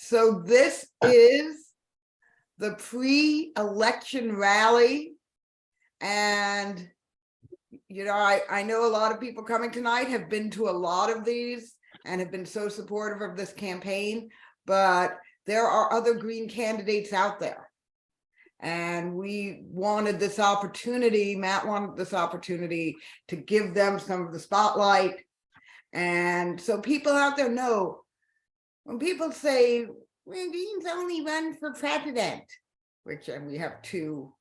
So this is the pre-election rally. And, you know, I know a lot of people coming tonight have been to a lot of these and have been so supportive of this campaign, but there are other Green candidates out there. And we wanted this opportunity, Matt wanted this opportunity to give them some of the spotlight. And so people out there know, when people say, well, Greens only run for president, which we have two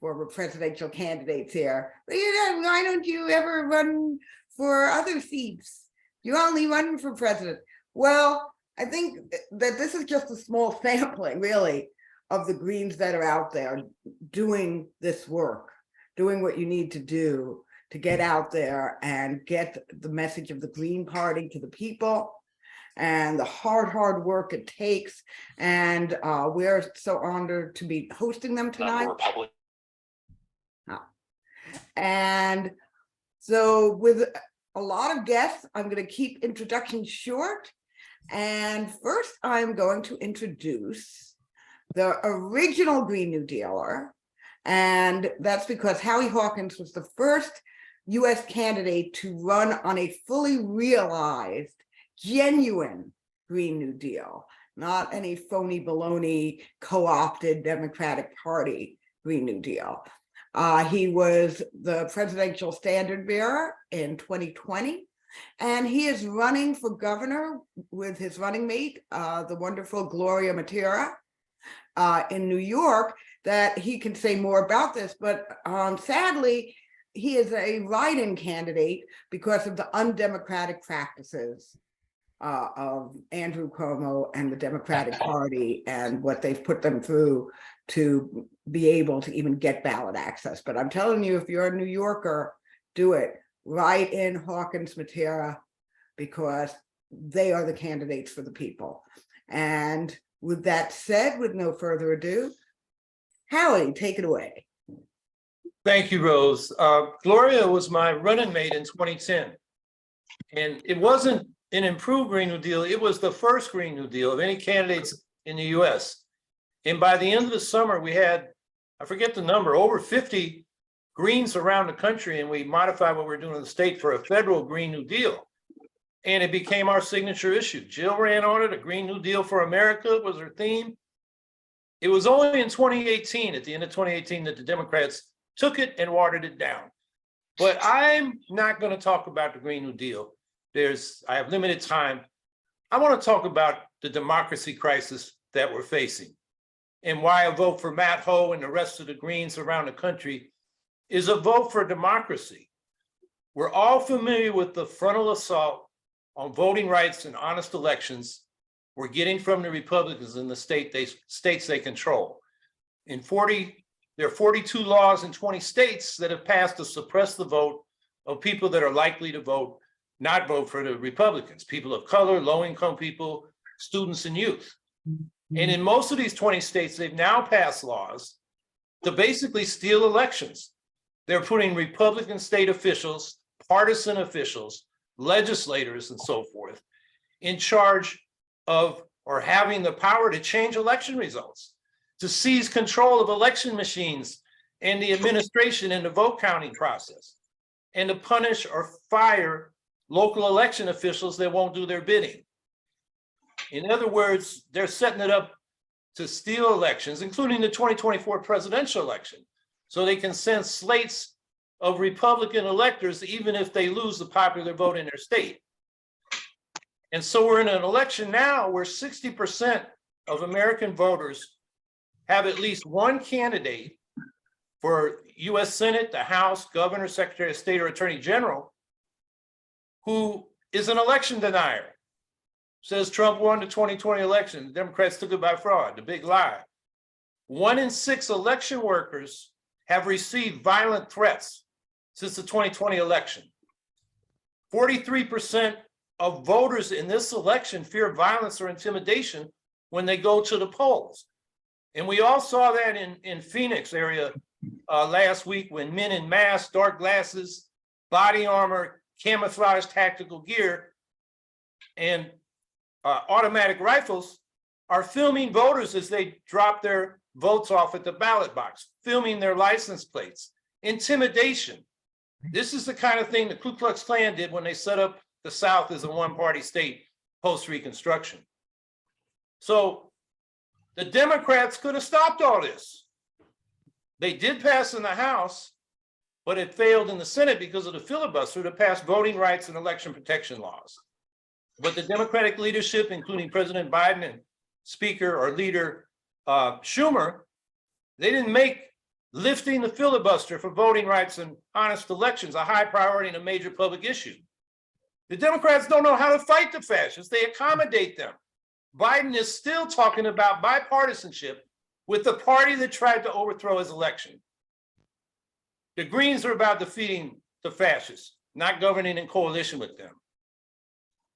former presidential candidates here. But you know, why don't you ever run for other seats? You only run for president. Well, I think that this is just a small sampling, really, of the Greens that are out there doing this work, doing what you need to do to get out there and get the message of the Green Party to the people, and the hard work it takes. And we're so honored to be hosting them tonight. And so with a lot of guests, I'm going to keep introductions short. And first, I'm going to introduce the original Green New Dealer. And that's because Howie Hawkins was the first US candidate to run on a fully realized, genuine Green New Deal, not any phony baloney co-opted Democratic Party Green New Deal. He was the presidential standard bearer in 2020, and he is running for governor with his running mate, the wonderful Gloria Matera, in New York, that he can say more about this, but sadly, he is a write-in candidate because of the undemocratic practices of Andrew Cuomo and the Democratic Party and what they've put them through to be able to even get ballot access. But I'm telling you, if you're a New Yorker, do it. Write in Hawkins Matera, because they are the candidates for the people. And with that said, with no further ado, Howie, take it away. Thank you, Rose. Gloria was my running mate in 2010. And it wasn't an improved Green New Deal. It was the first Green New Deal of any candidates in the US. And by the end of the summer, we had, I forget the number, over 50 Greens around the country. And we modified what we're doing in the state for a federal Green New Deal. And it became our signature issue. Jill ran on it. A Green New Deal for America was her theme. It was only in 2018, at the end of 2018, that the Democrats took it and watered it down. But I'm not going to talk about the Green New Deal. I have limited time. I want to talk about the democracy crisis that we're facing, and why a vote for Matt Hoh and the rest of the Greens around the country is a vote for democracy. We're all familiar with the frontal assault on voting rights and honest elections we're getting from the Republicans in the states they control. There are 42 laws in 20 states that have passed to suppress the vote of people that are likely to not vote for the Republicans, people of color, low-income people, students, and youth. And in most of these 20 states, they've now passed laws to basically steal elections. They're putting Republican state officials, partisan officials, legislators, and so forth, in charge of, or having the power to change election results, to seize control of election machines and the administration in the vote counting process, and to punish or fire local election officials that won't do their bidding. In other words, they're setting it up to steal elections, including the 2024 presidential election, so they can send slates of Republican electors even if they lose the popular vote in their state. And so we're in an election now where 60% of American voters have at least one candidate for US Senate, the House, Governor, Secretary of State, or Attorney General who is an election denier. Says Trump won the 2020 election. The Democrats took it by fraud, the big lie. 1 in 6 election workers have received violent threats since the 2020 election. 43% of voters in this election fear violence or intimidation when they go to the polls. And we all saw that in Phoenix area last week, when men in masks, dark glasses, body armor, camouflage tactical gear, and automatic rifles are filming voters as they drop their votes off at the ballot box, filming their license plates, intimidation. This is the kind of thing the Ku Klux Klan did when they set up the South as a one-party state post-Reconstruction. So the Democrats could have stopped all this. They did pass in the House, but it failed in the Senate because of the filibuster to pass voting rights and election protection laws. But the Democratic leadership, including President Biden and Speaker or Leader Schumer, they didn't make lifting the filibuster for voting rights and honest elections a high priority and a major public issue. The Democrats don't know how to fight the fascists. They accommodate them. Biden is still talking about bipartisanship with the party that tried to overthrow his election. The Greens are about defeating the fascists, not governing in coalition with them.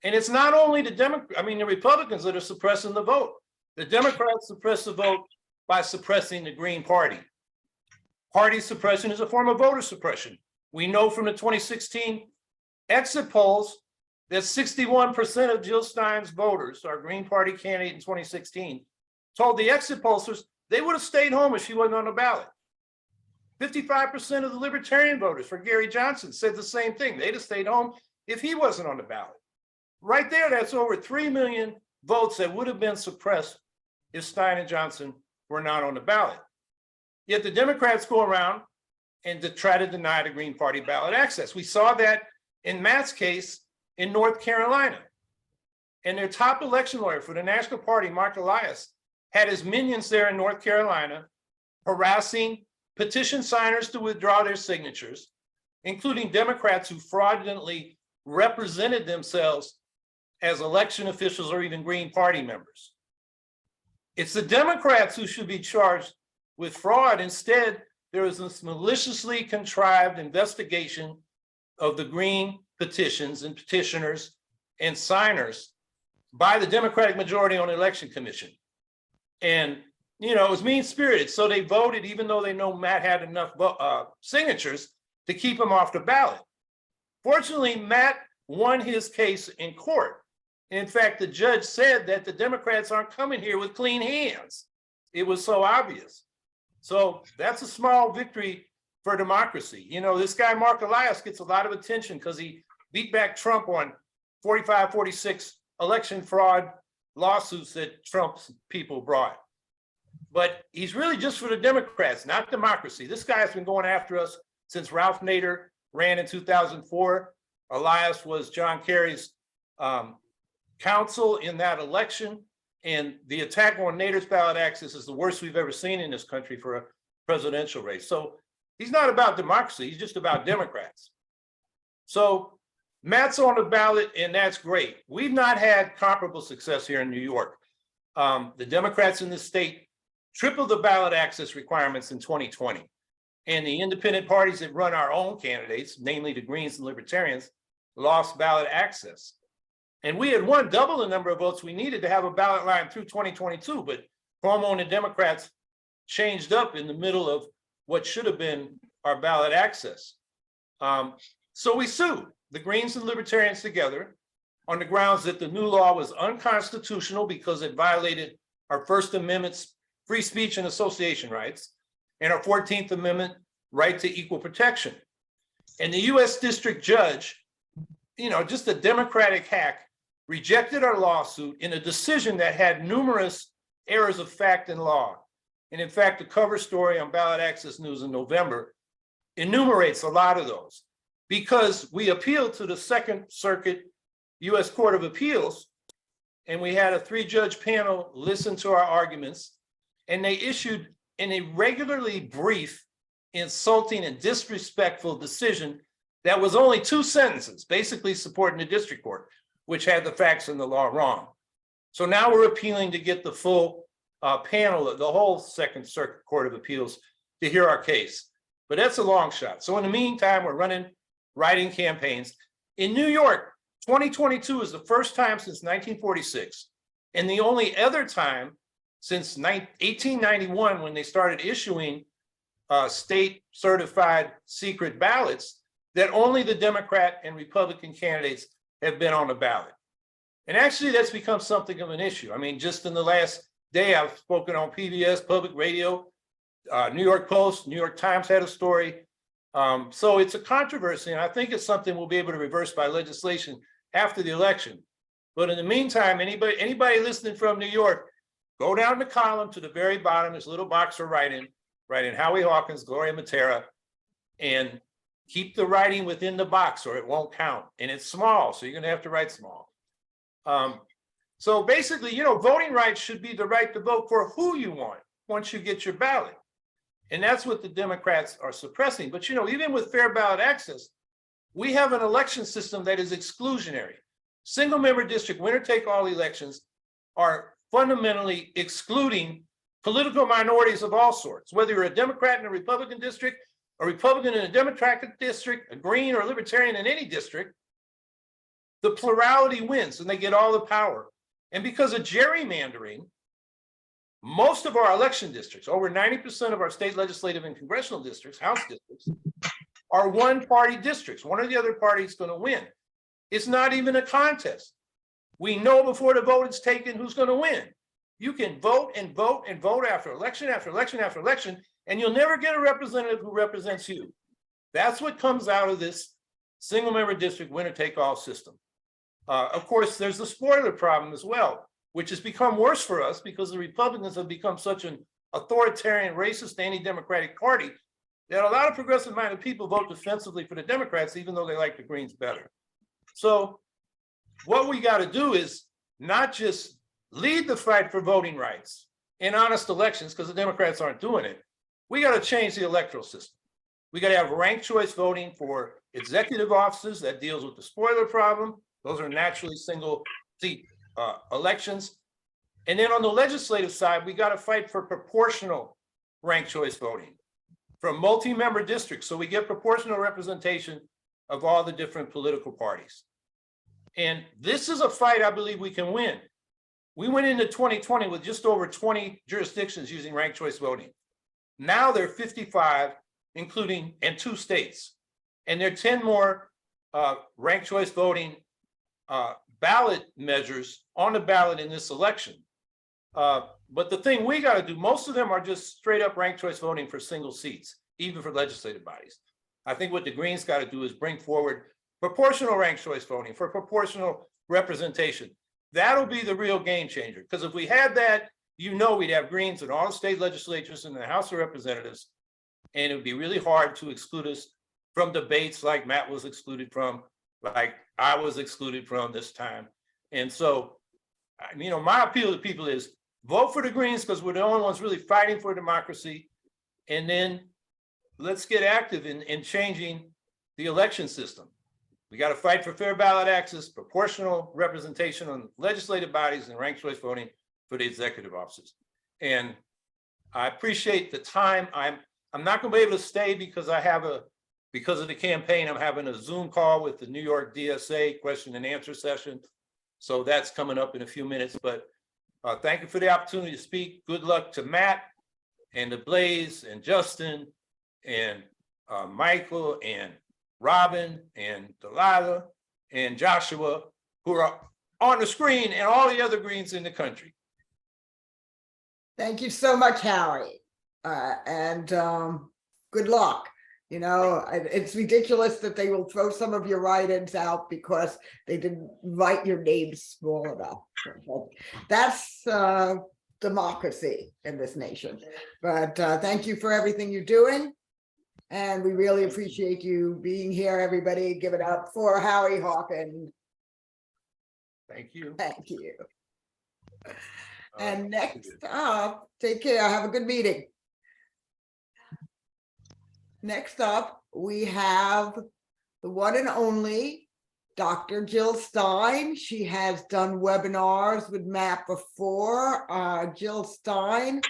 And it's not only the Republicans that are suppressing the vote. The Democrats suppress the vote by suppressing the Green Party. Party suppression is a form of voter suppression. We know from the 2016 exit polls that 61% of Jill Stein's voters, our Green Party candidate in 2016, told the exit pollsters they would have stayed home if she wasn't on the ballot. 55% of the Libertarian voters for Gary Johnson said the same thing. They'd have stayed home if he wasn't on the ballot. Right there, that's over 3 million votes that would have been suppressed if Stein and Johnson were not on the ballot. Yet the Democrats go around and to try to deny the Green Party ballot access. We saw that in Matt's case in North Carolina. And their top election lawyer for the National Party, Mark Elias, had his minions there in North Carolina harassing petition signers to withdraw their signatures, including Democrats who fraudulently represented themselves as election officials or even Green Party members. It's the Democrats who should be charged with fraud. Instead, there is this maliciously contrived investigation of the Green petitions and petitioners and signers by the Democratic majority on the Election Commission. And, you know, it was mean-spirited. So they voted, even though they know Matt had enough signatures to keep him off the ballot. Fortunately, Matt won his case in court. In fact, the judge said that the Democrats aren't coming here with clean hands. It was so obvious. So that's a small victory for democracy. You know, this guy, Mark Elias, gets a lot of attention because he beat back Trump on 45, 46 election fraud lawsuits that Trump's people brought. But he's really just for the Democrats, not democracy. This guy's been going after us since Ralph Nader ran in 2004. Elias was John Kerry's counsel in that election. And the attack on Nader's ballot access is the worst we've ever seen in this country for a presidential race. So he's not about democracy, he's just about Democrats. So Matt's on the ballot, and that's great. We've not had comparable success here in New York. The Democrats in this state tripled the ballot access requirements in 2020. And the independent parties that run our own candidates, namely the Greens and Libertarians, lost ballot access. And we had won double the number of votes we needed to have a ballot line through 2022, but Cuomo and the Democrats changed up in the middle of what should have been our ballot access. So we sued the Greens and Libertarians together on the grounds that the new law was unconstitutional because it violated our First Amendment's free speech and association rights and our 14th Amendment right to equal protection. And the US District Judge, you know, just a Democratic hack, rejected our lawsuit in a decision that had numerous errors of fact and law. And in fact, the cover story on Ballot Access News in November enumerates a lot of those because we appealed to the Second Circuit US Court of Appeals, and we had a 3-judge panel listen to our arguments, and they issued an irregularly brief, insulting and disrespectful decision that was only 2 sentences, basically supporting the district court, which had the facts and the law wrong. So now we're appealing to get the full panel of the whole Second Circuit Court of Appeals to hear our case. But that's a long shot. So in the meantime, we're writing campaigns. In New York, 2022 is the first time since 1946, and the only other time since 1891 when they started issuing state certified secret ballots that only the Democrat and Republican candidates have been on the ballot. And actually that's become something of an issue. I mean, just in the last day I've spoken on PBS, public radio, New York Post, New York Times had a story. So it's a controversy, and I think it's something we'll be able to reverse by legislation after the election. But in the meantime, anybody listening from New York, go down the column to the very bottom, there's a little box for write-in Howie Hawkins, Gloria Matera, and keep the writing within the box or it won't count. And it's small, so you're gonna have to write small. So basically, voting rights should be the right to vote for who you want once you get your ballot. And that's what the Democrats are suppressing. But even with fair ballot access, we have an election system that is exclusionary. Single member district winner take all elections are fundamentally excluding political minorities of all sorts, whether you're a Democrat in a Republican district, a Republican in a Democratic district, a Green or a Libertarian in any district, the plurality wins and they get all the power. And because of gerrymandering, most of our election districts, over 90% of our state legislative and congressional districts, House districts, are one-party districts. One or the other party is going to win. It's not even a contest. We know before the vote is taken who's going to win. You can vote and vote and vote after election after election after election, and you'll never get a representative who represents you. That's what comes out of this single-member district winner-take-all system. Of course, there's the spoiler problem as well, which has become worse for us because the Republicans have become such an authoritarian, racist, anti-democratic party that a lot of progressive-minded people vote defensively for the Democrats, even though they like the Greens better. So what we got to do is not just lead the fight for voting rights in honest elections, because the Democrats aren't doing it. We got to change the electoral system. We got to have ranked choice voting for executive offices that deals with the spoiler problem. Those are naturally single seat elections. And then on the legislative side, we got to fight for proportional ranked choice voting from multi-member districts, so we get proportional representation of all the different political parties. And this is a fight I believe we can win. We went into 2020 with just over 20 jurisdictions using ranked choice voting. Now there are 55, including, and 2 states. And there are 10 more ranked choice voting ballot measures on the ballot in this election. But the thing we got to do, most of them are just straight up ranked choice voting for single seats, even for legislative bodies. I think what the Greens got to do is bring forward proportional ranked choice voting for proportional representation. That'll be the real game changer. Because if we had that, we'd have Greens in all the state legislatures and the House of Representatives, and it would be really hard to exclude us from debates like Matt was excluded from, like I was excluded from this time. And so, my appeal to people is vote for the Greens because we're the only ones really fighting for democracy. And then let's get active in changing the election system. We got to fight for fair ballot access, proportional representation on legislative bodies, and ranked choice voting for the executive offices. And I appreciate the time. I'm not going to be able to stay because because of the campaign, I'm having a Zoom call with the New York DSA question and answer session. So that's coming up in a few minutes, but thank you for the opportunity to speak. Good luck to Matt and to Blaizen and Justin and Michael and Robin and Delilah and Joshua, who are on the screen, and all the other Greens in the country. Thank you so much, Howie. And good luck. It's ridiculous that they will throw some of your write-ins out because they didn't write your name small enough. That's democracy in this nation. But thank you for everything you're doing. And we really appreciate you being here, everybody. Give it up for Howie Hawkins. Thank you. Thank you. And next up, take care. Have a good meeting. Next up, we have the one and only Dr. Jill Stein. She has done webinars with Matt before. Jill Stein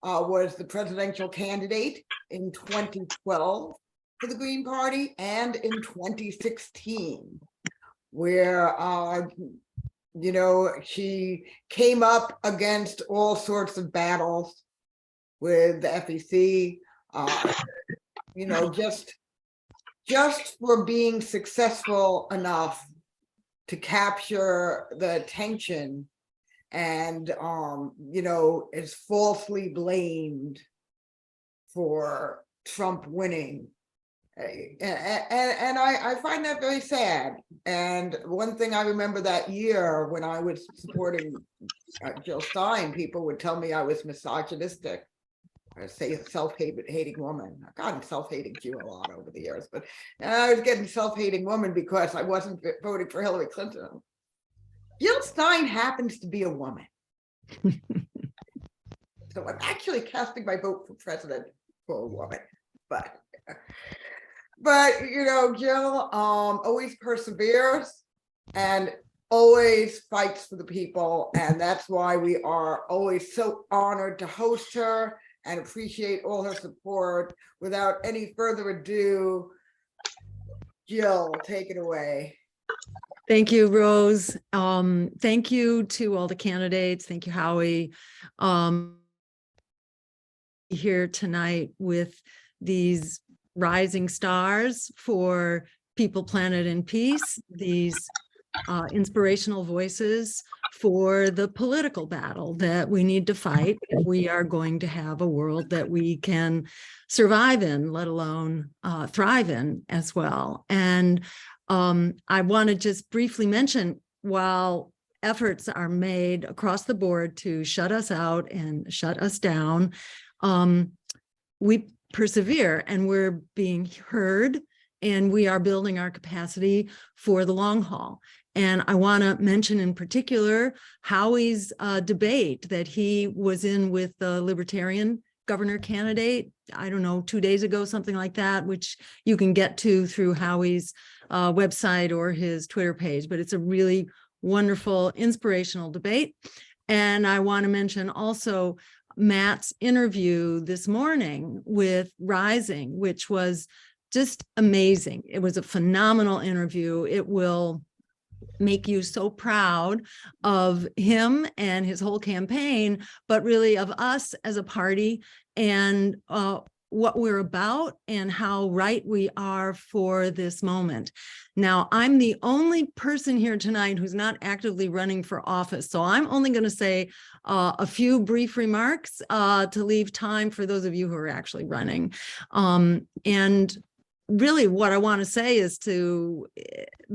was the presidential candidate in 2012 for the Green Party and in 2016, where she came up against all sorts of battles with the FEC, just for being successful enough to capture the attention and is falsely blamed for Trump winning. And I find that very sad. And one thing I remember that year when I was supporting Jill Stein, people would tell me I was misogynistic. I say a self-hating woman. I've gotten self-hating Jew a lot over the years, but I was getting self-hating woman because I wasn't voting for Hillary Clinton. Jill Stein happens to be a woman. So I'm actually casting my vote for president for a woman. But Jill always perseveres and always fights for the people. And that's why we are always so honored to host her and appreciate all her support. Without any further ado, Jill, take it away. Thank you, Rose. Thank you to all the candidates. Thank you, Howie. Here tonight with these rising stars for People, Planet, and Peace, these inspirational voices for the political battle that we need to fight if we are going to have a world that we can survive in, let alone thrive in as well. And I want to just briefly mention, while efforts are made across the board to shut us out and shut us down, we persevere and we're being heard, and we are building our capacity for the long haul. And I want to mention in particular Howie's debate that he was in with the Libertarian governor candidate, I don't know, 2 days ago, something like that, which you can get to through Howie's website or his Twitter page. But it's a really wonderful, inspirational debate. And I want to mention also Matt's interview this morning with Rising, which was just amazing. It was a phenomenal interview. It will make you so proud of him and his whole campaign, but really of us as a party and what we're about and how right we are for this moment. Now, I'm the only person here tonight who's not actively running for office, so I'm only going to say a few brief remarks to leave time for those of you who are actually running. And really what I want to say is to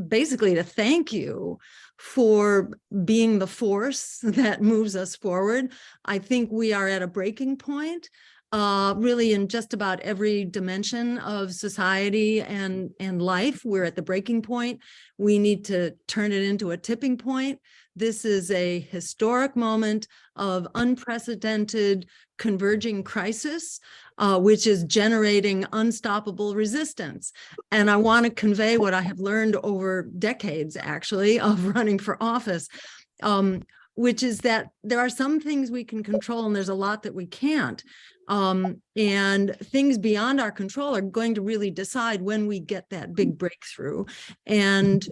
basically to thank you for being the force that moves us forward. I think we are at a breaking point, really in just about every dimension of society and life. We're at the breaking point. We need to turn it into a tipping point. This is a historic moment of unprecedented converging crisis, which is generating unstoppable resistance. And I want to convey what I have learned over decades, actually, of running for office, which is that there are some things we can control and there's a lot that we can't. And things beyond our control are going to really decide when we get that big breakthrough. And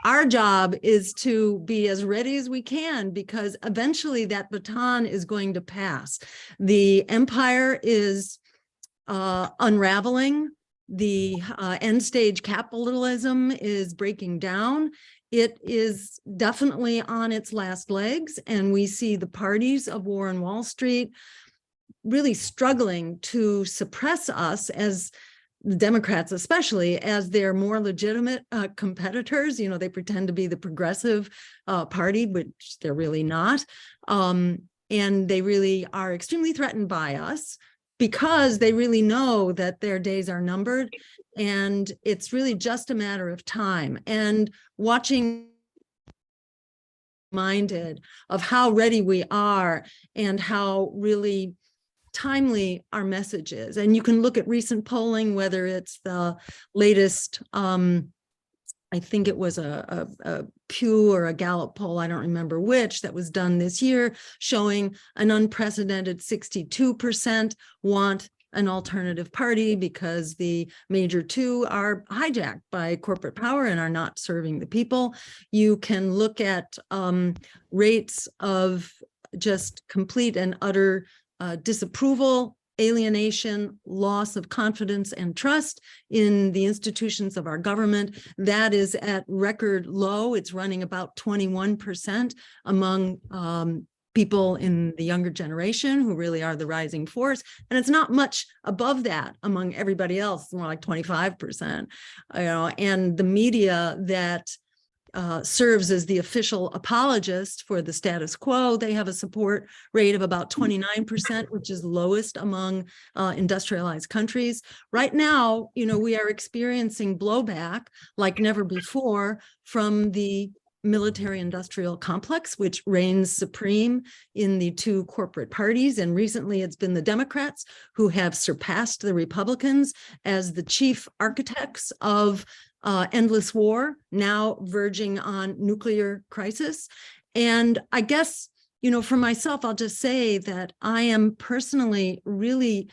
our job is to be as ready as we can, because eventually that baton is going to pass. The empire is unraveling. The end stage capitalism is breaking down. It is definitely on its last legs, and we see the parties of War on Wall Street really struggling to suppress us, as the Democrats especially, as their more legitimate competitors. You know, they pretend to be the progressive party, which they're really not. And they really are extremely threatened by us because they really know that their days are numbered, and it's really just a matter of time. And watching minded of how ready we are and how really timely our message is. And you can look at recent polling, whether it's the latest, I think it was a Pew or a Gallup poll, I don't remember which, that was done this year, showing an unprecedented 62% want an alternative party because the major two are hijacked by corporate power and are not serving the people. You can look at rates of just complete and utter disapproval alienation, loss of confidence and trust in the institutions of our government. That is at record low. It's running about 21% among people in the younger generation who really are the rising force. And it's not much above that among everybody else, more like 25%. And the media that serves as the official apologist for the status quo, they have a support rate of about 29%, which is lowest among industrialized countries. Right now, we are experiencing blowback like never before from the military-industrial complex, which reigns supreme in the two corporate parties. And recently it's been the Democrats who have surpassed the Republicans as the chief architects of endless war, now verging on nuclear crisis. And I guess, for myself, I'll just say that I am personally really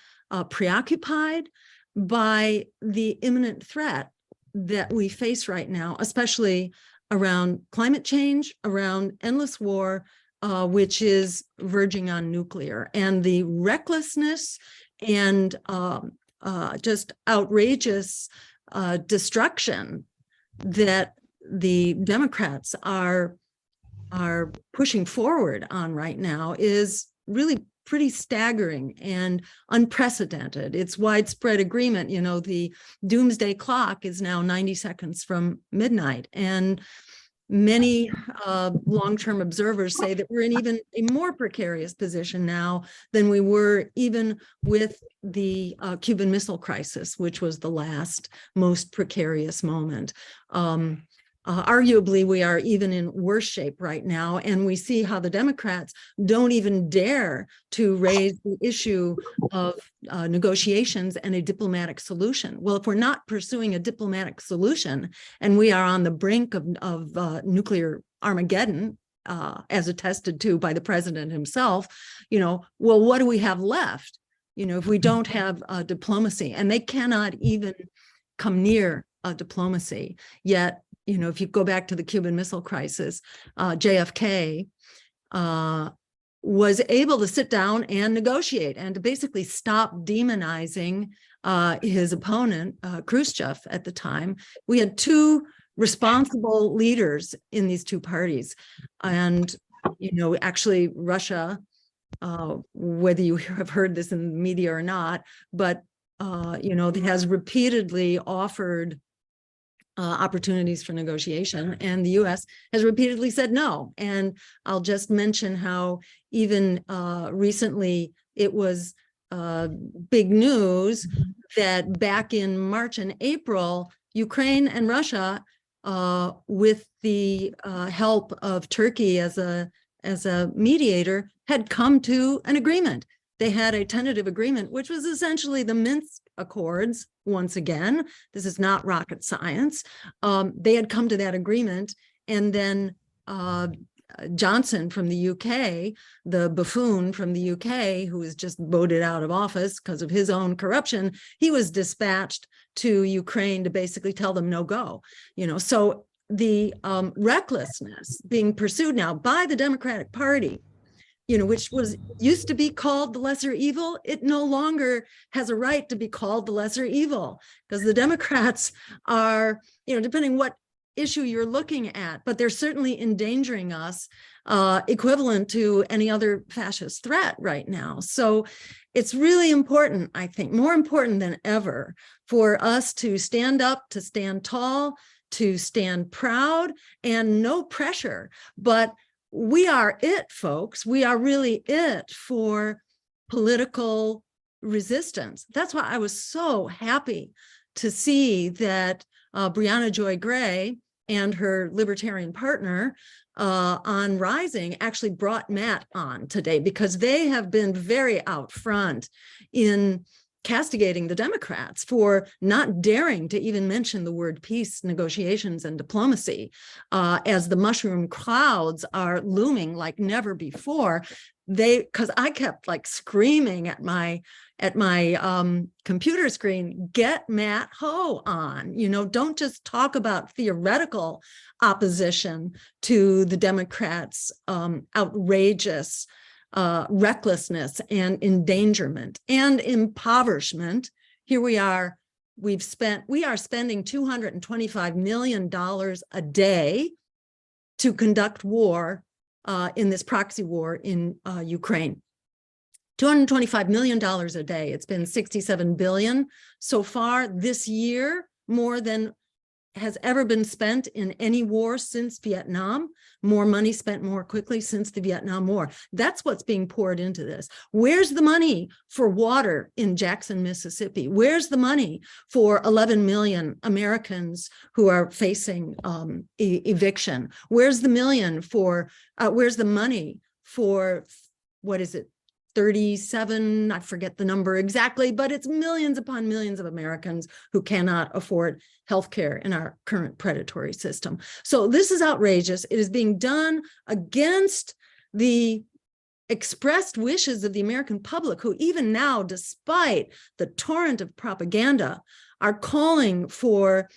preoccupied by the imminent threat that we face right now, especially around climate change, around endless war, which is verging on nuclear, and the recklessness and just outrageous destruction that the Democrats are pushing forward on right now is really pretty staggering and unprecedented. It's widespread agreement. The doomsday clock is now 90 seconds from midnight, and many long-term observers say that we're in even a more precarious position now than we were even with the Cuban Missile Crisis, which was the last most precarious moment. Arguably, we are even in worse shape right now, and we see how the Democrats don't even dare to raise the issue of negotiations and a diplomatic solution. Well, if we're not pursuing a diplomatic solution and we are on the brink of nuclear Armageddon, as attested to by the president himself, well, what do we have left? If we don't have diplomacy, and they cannot even come near diplomacy yet. If you go back to the Cuban Missile Crisis, JFK was able to sit down and negotiate and to basically stop demonizing his opponent, Khrushchev at the time. We had two responsible leaders in these two parties. And, actually Russia, whether you have heard this in the media or not, but, has repeatedly offered opportunities for negotiation, and the U.S. has repeatedly said no. And I'll just mention how even recently it was big news that back in March and April, Ukraine and Russia, with the help of Turkey as a mediator, had come to an agreement. They had a tentative agreement, which was essentially the Minsk Accords. Once again, this is not rocket science. They had come to that agreement, and then Johnson from the UK, the buffoon from the UK, who was just voted out of office because of his own corruption, he was dispatched to Ukraine to basically tell them no go. So the recklessness being pursued now by the Democratic Party, which used to be called the lesser evil, it no longer has a right to be called the lesser evil, because the Democrats are, depending what issue you're looking at, but they're certainly endangering us, equivalent to any other fascist threat right now. So it's really important, I think, more important than ever, for us to stand up, to stand tall, to stand proud, and no pressure. But we are it, folks. We are really it for political resistance. That's why I was so happy to see that Brianna Joy Gray and her libertarian partner on Rising actually brought Matt on today, because they have been very out front in castigating the Democrats for not daring to even mention the word peace, negotiations, and diplomacy, as the mushroom clouds are looming like never before. Because I kept screaming at my computer screen, get Matt Hoh on. Don't just talk about theoretical opposition to the Democrats' outrageous recklessness and endangerment and impoverishment. Here we are, we are spending $225 million a day to conduct war in this proxy war in Ukraine. $225 million a day. It's been 67 billion so far this year, more than has ever been spent in any war since Vietnam. More money spent more quickly since the Vietnam War. That's what's being poured into this. Where's the money for water in Jackson, Mississippi? Where's the money for 11 million Americans who are facing eviction? Where's the where's the money for, what is it, 37, I forget the number exactly, but it's millions upon millions of Americans who cannot afford healthcare in our current predatory system. So this is outrageous. It is being done against the expressed wishes of the American public, who even now, despite the torrent of propaganda, are calling for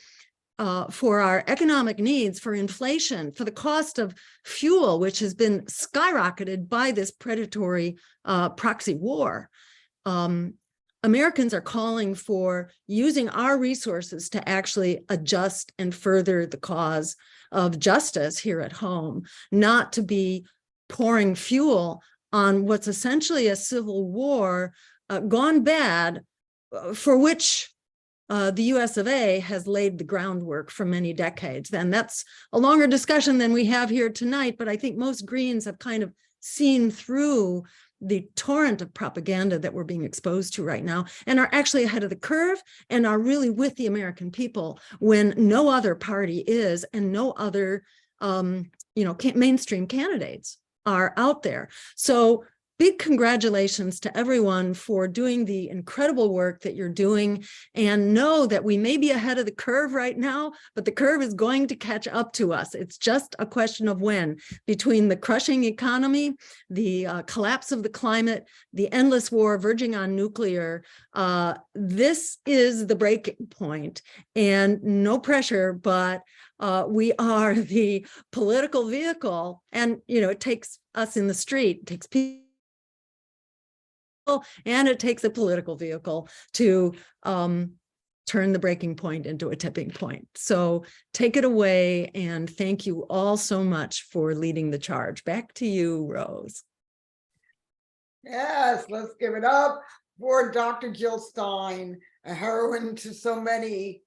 our economic needs, for inflation, for the cost of fuel, which has been skyrocketed by this predatory proxy war. Americans are calling for using our resources to actually adjust and further the cause of justice here at home, not to be pouring fuel on what's essentially a civil war gone bad, for which the US of A has laid the groundwork for many decades. And that's a longer discussion than we have here tonight, but I think most Greens have kind of seen through the torrent of propaganda that we're being exposed to right now, and are actually ahead of the curve and are really with the American people when no other party is, and no other mainstream candidates are out there. So big congratulations to everyone for doing the incredible work that you're doing, and know that we may be ahead of the curve right now, but the curve is going to catch up to us. It's just a question of when. Between the crushing economy, the collapse of the climate, the endless war verging on nuclear, this is the breaking point. And no pressure, but we are the political vehicle, and it takes us in the street, it takes people, and it takes a political vehicle to turn the breaking point into a tipping point. So take it away, and thank you all so much for leading the charge. Back to you, Rose. Yes, let's give it up for Dr. Jill Stein, a heroine to so many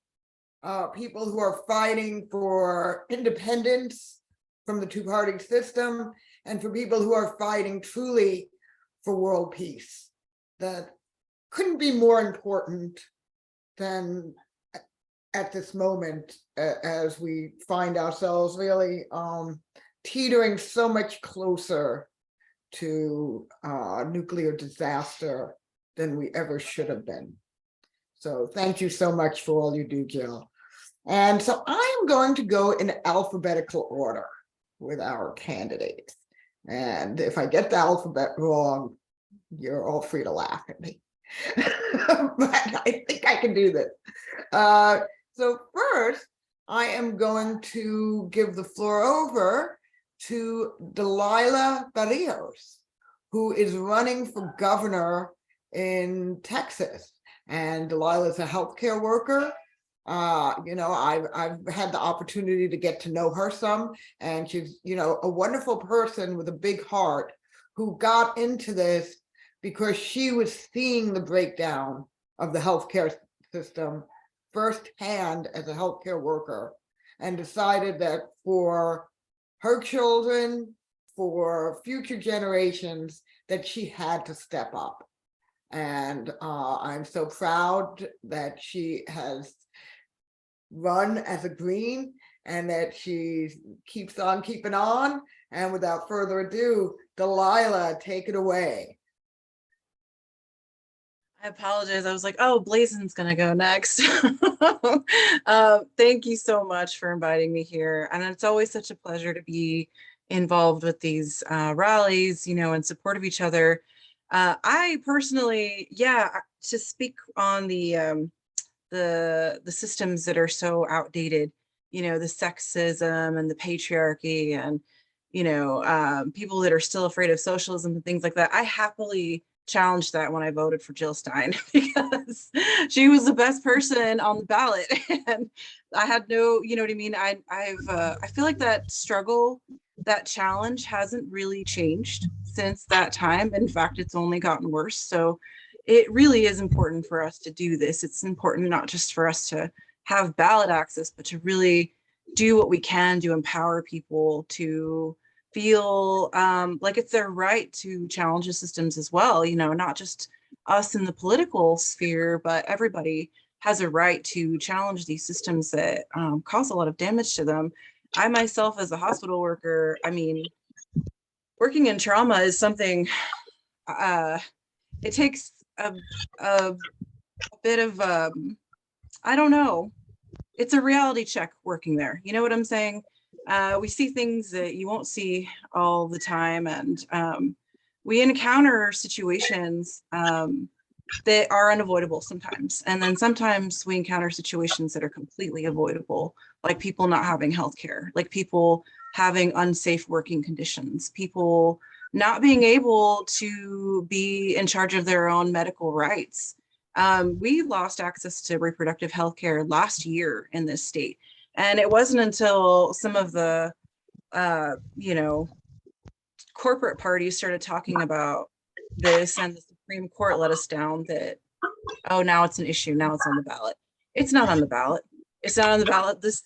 people who are fighting for independence from the two-party system, and for people who are fighting truly for world peace. That couldn't be more important than at this moment, as we find ourselves really teetering so much closer to nuclear disaster than we ever should have been. So thank you so much for all you do, Jill. And so I am going to go in alphabetical order with our candidates. And if I get the alphabet wrong, you're all free to laugh at me. But I think I can do this. So first, I am going to give the floor over to Delilah Barrios, who is running for governor in Texas. And Delilah is a healthcare worker. I've had the opportunity to get to know her some, and she's, a wonderful person with a big heart who got into this because she was seeing the breakdown of the healthcare system firsthand as a healthcare worker, and decided that for her children, for future generations, that she had to step up. And I'm so proud that she has run as a Green, and that she keeps on keeping on. And without further ado, Delilah, take it away. I apologize. I was like, oh, Blaizen's going to go next. Thank you so much for inviting me here. And it's always such a pleasure to be involved with these rallies, in support of each other. I personally, to speak on the systems that are so outdated, the sexism and the patriarchy, and people that are still afraid of socialism and things like that. I happily challenged that when I voted for Jill Stein because she was the best person on the ballot, and I had no, you know what I mean. I feel like that struggle, that challenge hasn't really changed since that time. In fact, it's only gotten worse. So it really is important for us to do this. It's important not just for us to have ballot access, but to really do what we can to empower people to feel like it's their right to challenge the systems as well. Not just us in the political sphere, but everybody has a right to challenge these systems that cause a lot of damage to them. I myself, as a hospital worker, I mean, working in trauma is something, it takes a bit of, I don't know, it's a reality check working there. You know what I'm saying? We see things that you won't see all the time, and we encounter situations that are unavoidable sometimes. And then sometimes we encounter situations that are completely avoidable, like people not having healthcare, like people having unsafe working conditions, people not being able to be in charge of their own medical rights. We lost access to reproductive health care last year in this state. And it wasn't until some of the, corporate parties started talking about this and the Supreme Court let us down that, oh, now it's an issue. Now it's on the ballot. It's not on the ballot. It's not on the ballot this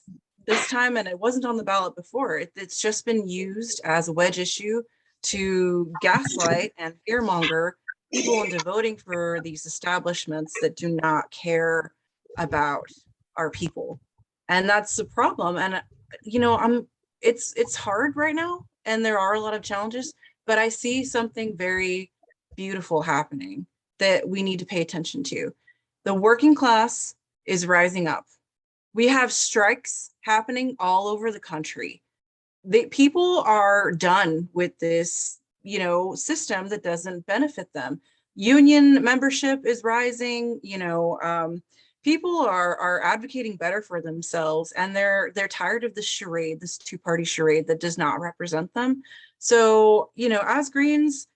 time, and it wasn't on the ballot before. It's just been used as a wedge issue to gaslight and fearmonger people into voting for these establishments that do not care about our people. And that's the problem. And it's hard right now, and there are a lot of challenges, but I see something very beautiful happening that we need to pay attention to. The working class is rising up. We have strikes happening all over the country. People are done with this, system that doesn't benefit them. Union membership is rising. People are advocating better for themselves, and they're tired of this charade, this two-party charade that does not represent them. So, as Greens,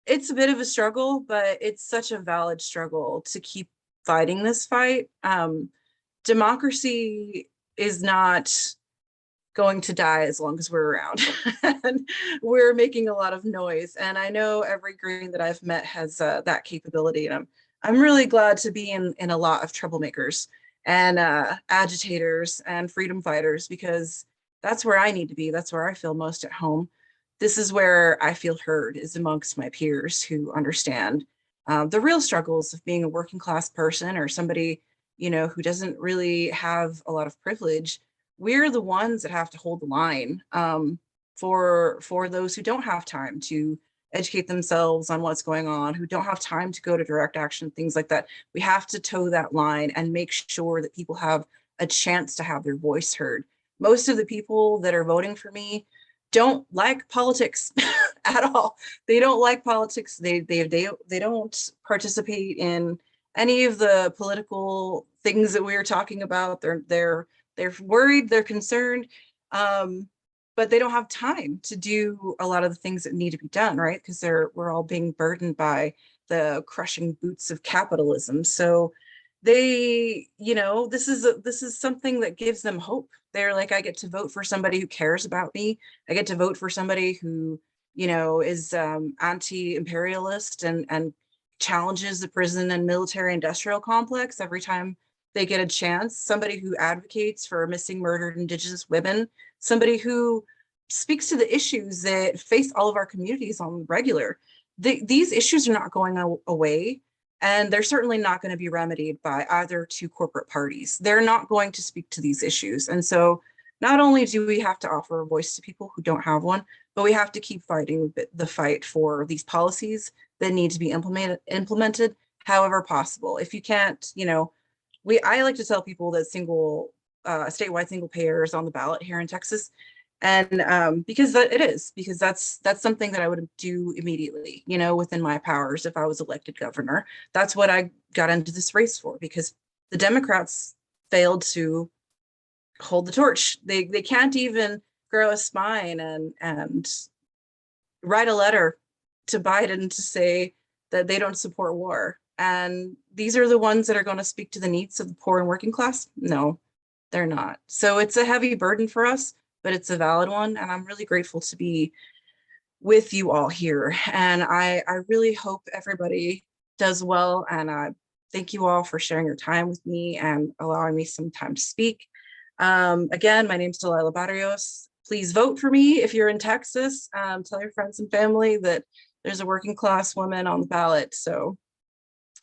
it's a bit of a struggle, but it's such a valid struggle to keep fighting this fight. Democracy is not going to die as long as we're around. And we're making a lot of noise. And I know every Green that I've met has that capability. And I'm really glad to be in a lot of troublemakers and agitators and freedom fighters, because that's where I need to be. That's where I feel most at home. This is where I feel heard, is amongst my peers who understand the real struggles of being a working class person, or somebody, who doesn't really have a lot of privilege. We're the ones that have to hold the line for those who don't have time to educate themselves on what's going on, who don't have time to go to direct action, things like that. We have to toe that line and make sure that people have a chance to have their voice heard. Most of the people that are voting for me don't like politics at all. They don't like politics. They don't participate in any of the political things that we were talking about. They're worried, they're concerned, but they don't have time to do a lot of the things that need to be done, right? Because we're all being burdened by the crushing boots of capitalism. So they, this is something that gives them hope. They're like, I get to vote for somebody who cares about me. I get to vote for somebody who, is anti-imperialist and challenges the prison and military industrial complex every time they get a chance. Somebody who advocates for missing, murdered Indigenous women, somebody who speaks to the issues that face all of our communities on the regular. These issues are not going away, and they're certainly not going to be remedied by either two corporate parties. They're not going to speak to these issues. And so not only do we have to offer a voice to people who don't have one, but we have to keep fighting the fight for these policies that need to be implemented however possible. If you can't, I like to tell people that statewide single payer is on the ballot here in Texas. And because that's something that I would do immediately, within my powers if I was elected governor. That's what I got into this race for, because the Democrats failed to hold the torch. They can't even grow a spine and write a letter to Biden to say that they don't support war. And these are the ones that are going to speak to the needs of the poor and working class? No, they're not. So it's a heavy burden for us, but it's a valid one. And I'm really grateful to be with you all here. And I really hope everybody does well. And thank you all for sharing your time with me and allowing me some time to speak. Again, my name's Delilah Barrios. Please vote for me if you're in Texas. Tell your friends and family that there's a working class woman on the ballot. So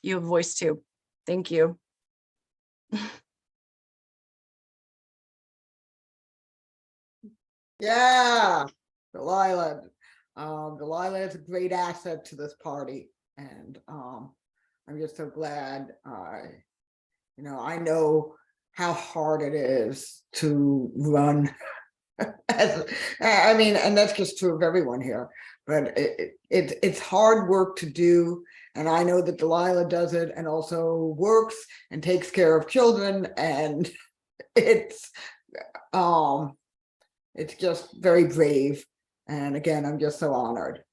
you have a voice too. Thank you. Yeah, Delilah. Delilah is a great asset to this party. And I'm just so glad, you know, I know how hard it is to run. I mean, and that's just true of everyone here, but it's hard work to do. And I know that Delilah does it and also works and takes care of children. And it's just very brave. And again, I'm just so honored.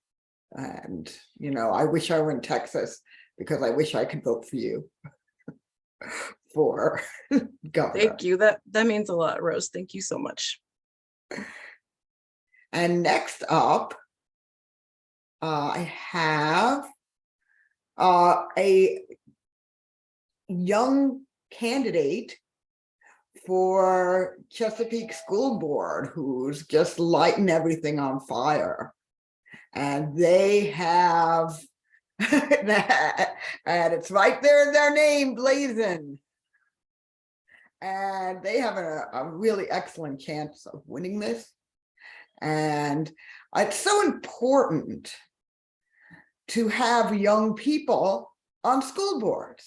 And, you know, I wish I were in Texas because I wish I could vote for you for governor. Thank you. That means a lot, Rose. Thank you so much. And next up, I have a young candidate for Chesapeake School Board who's just lighting everything on fire. And they have, and it's right there in their name, Blaizen. And they have a really excellent chance of winning this. And it's so important to have young people on school boards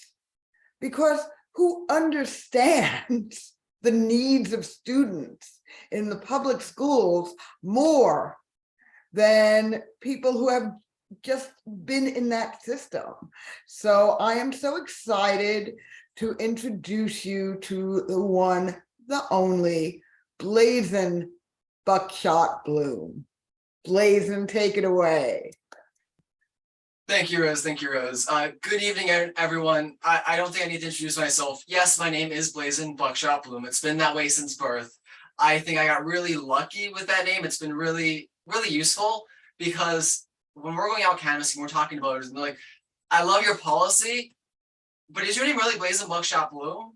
because who understands the needs of students in the public schools more than people who have just been in that system. So I am so excited to introduce you to the one, the only, Blaizen Buckshot Bloom. Blaizen, take it away. Thank you, Rose. Thank you, Rose. Good evening, everyone. I don't think I need to introduce myself. Yes, my name is Blaizen Buckshot Bloom. It's been that way since birth. I think I got really lucky with that name. It's been really, really useful because when we're going out canvassing, we're talking to voters and they're like, I love your policy, but is your name really Blaizen Buckshot Bloom?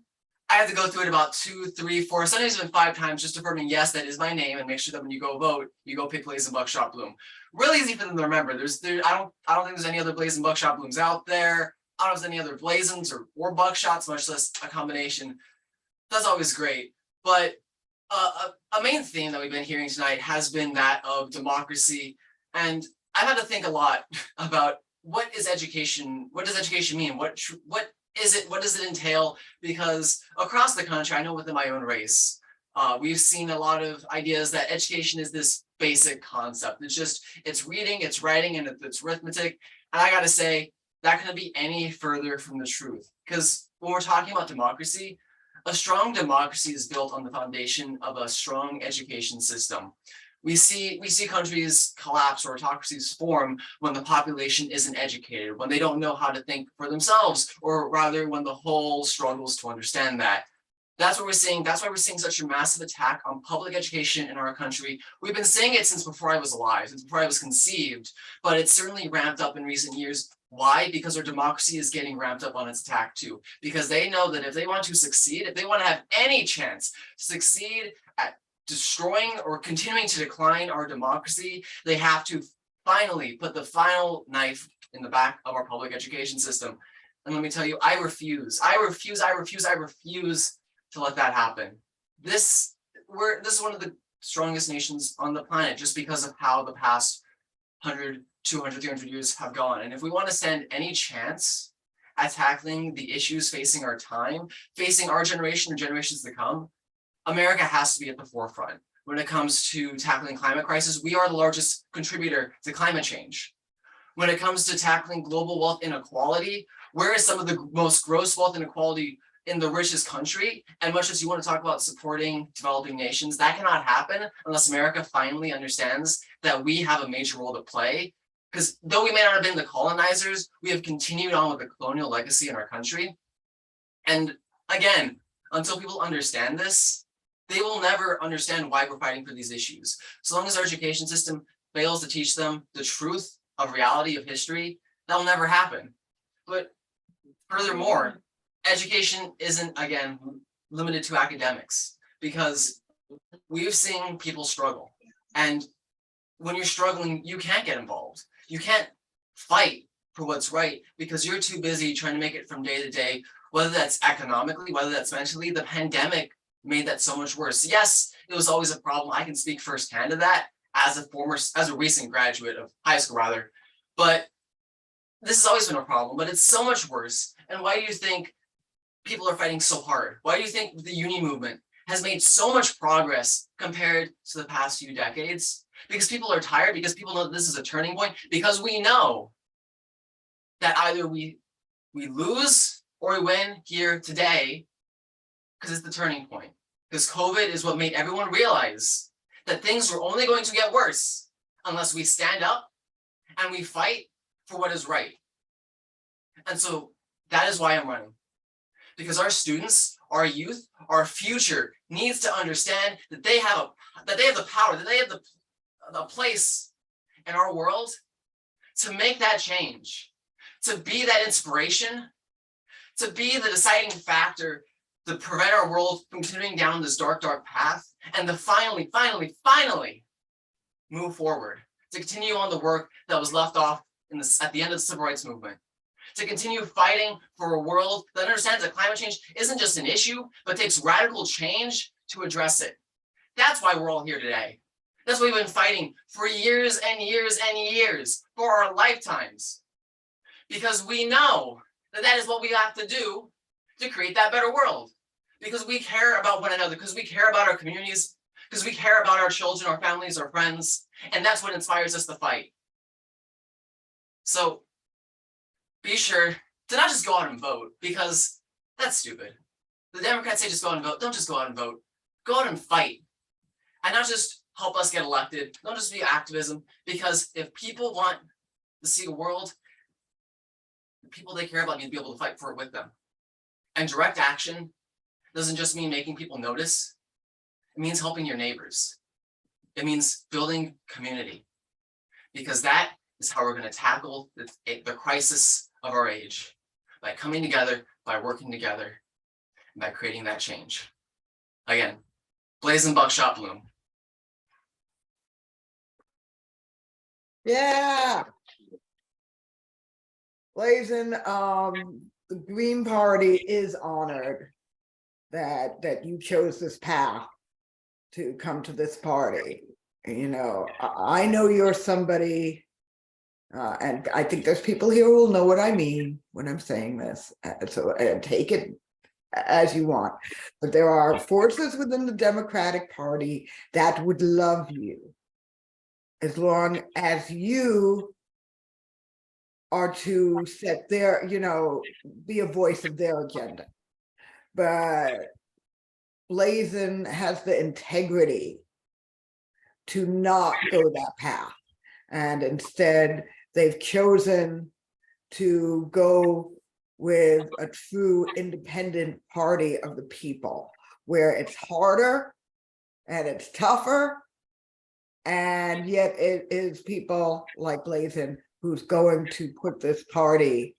I have to go through it about 2, 3, 4, sometimes even 5 times just affirming, yes, that is my name, and make sure that when you go vote, you go pick Blaizen Buckshot Bloom. Really easy for them to remember. I don't think there's any other Blaizen Buckshot Blooms out there. I don't know if there's any other Blaizens or Buckshots, much less a combination. That's always great. But a main theme that we've been hearing tonight has been that of democracy. And I've had to think a lot about what is education? What does education mean? What is it? What does it entail? Because across the country, I know within my own race, we've seen a lot of ideas that education is this basic concept. It's reading, it's writing, and it's arithmetic. And I gotta say, that couldn't be any further from the truth. Because when we're talking about democracy, a strong democracy is built on the foundation of a strong education system. We see countries collapse or autocracies form when the population isn't educated, when they don't know how to think for themselves, or rather when the whole struggles to understand that. That's what we're seeing. That's why we're seeing such a massive attack on public education in our country. We've been seeing it since before I was alive, since before I was conceived, but it's certainly ramped up in recent years. Why? Because our democracy is getting ramped up on its attack too. Because they know that if they want to succeed, if they want to have any chance to succeed at destroying or continuing to decline our democracy, they have to finally put the final knife in the back of our public education system. And let me tell you, I refuse to let that happen. This is one of the strongest nations on the planet just because of how the past 100, 200, 300 years have gone. And if we want to stand any chance at tackling the issues facing our time, facing our generation and generations to come, America has to be at the forefront. When it comes to tackling climate crisis, we are the largest contributor to climate change. When it comes to tackling global wealth inequality, where is some of the most gross wealth inequality in the richest country. And much as you want to talk about supporting developing nations, that cannot happen unless America finally understands that we have a major role to play. Because though we may not have been the colonizers, we have continued on with the colonial legacy in our country. And again, until people understand this, they will never understand why we're fighting for these issues. So long as our education system fails to teach them the truth of reality of history, that will never happen. But furthermore, education isn't, again, limited to academics, because we've seen people struggle. And when you're struggling, you can't get involved. You can't fight for what's right because you're too busy trying to make it from day to day, whether that's economically, whether that's mentally. The pandemic made that so much worse. Yes, it was always a problem. I can speak firsthand to that as a recent graduate of high school rather, but this has always been a problem, but it's so much worse. And why do you think people are fighting so hard? Why do you think the union movement has made so much progress compared to the past few decades? Because people are tired, because people know that this is a turning point, because we know that either we lose or we win here today, because it's the turning point. Because COVID is what made everyone realize that things were only going to get worse unless we stand up and we fight for what is right. And so that is why I'm running. Because our students, our youth, our future needs to understand that they have the power, that they have the place in our world to make that change, to be that inspiration, to be the deciding factor to prevent our world from continuing down this dark, dark path, and to finally move forward, to continue on the work that was left off at the end of the civil rights movement, to continue fighting for a world that understands that climate change isn't just an issue, but takes radical change to address it. That's why we're all here today. That's why we've been fighting for years and years and years, for our lifetimes, because we know that that is what we have to do to create that better world, because we care about one another, because we care about our communities, because we care about our children, our families, our friends, and that's what inspires us to fight. So be sure to not just go out and vote, because that's stupid. The Democrats say just go out and vote. Don't just go out and vote. Go out and fight. And not just help us get elected. Don't just be activism, because if people want to see a world, the people they care about need to be able to fight for it with them. And direct action doesn't just mean making people notice. It means helping your neighbors. It means building community, because that is how we're going to tackle the crisis of our age, by coming together, by working together, and by creating that change. Again, Blaizen, Buckshot, Bloom. Yeah. Blaizen, the Green Party is honored that you chose this path to come to this party. You know, I know you're somebody, and I think there's people here who will know what I mean when I'm saying this. So take it as you want. But there are forces within the Democratic Party that would love you as long as you are to set their, you know, be a voice of their agenda. But Blaizen has the integrity to not go that path. And instead, they've chosen to go with a true independent party of the people, where it's harder and it's tougher. And yet it is people like Blaizen who's going to put this party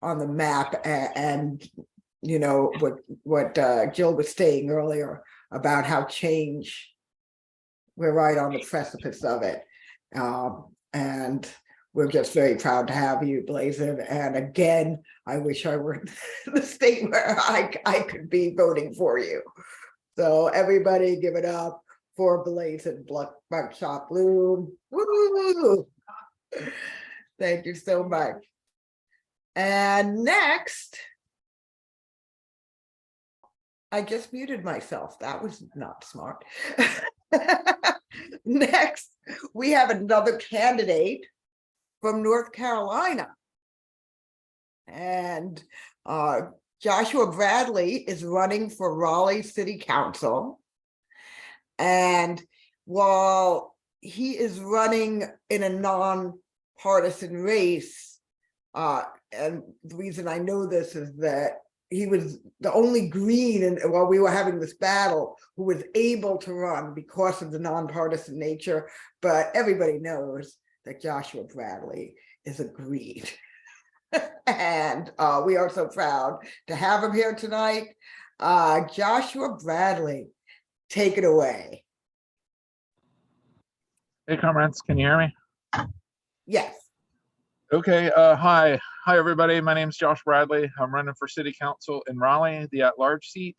on the map. And you know, what Jill was saying earlier about how change, we're right on the precipice of it. And we're just very proud to have you, Blaizen. And again, I wish I were in the state where I could be voting for you. So everybody give it up for Blaizen, Buckshot, Bloom. Woo! Thank you so much. And next, I just muted myself. That was not smart. Next, we have another candidate from North Carolina. And Joshua Bradley is running for Raleigh City Council. And while he is running in a non-partisan race, and the reason I know this is that he was the only Green, and while we were having this battle, who was able to run because of the nonpartisan nature. But everybody knows that Joshua Bradley is a Green. And we are so proud to have him here tonight. Joshua Bradley, take it away. Hey, comrades, can you hear me? Yes. Okay, hi, everybody. My name's Josh Bradley. I'm running for City Council in Raleigh, the at-large seat.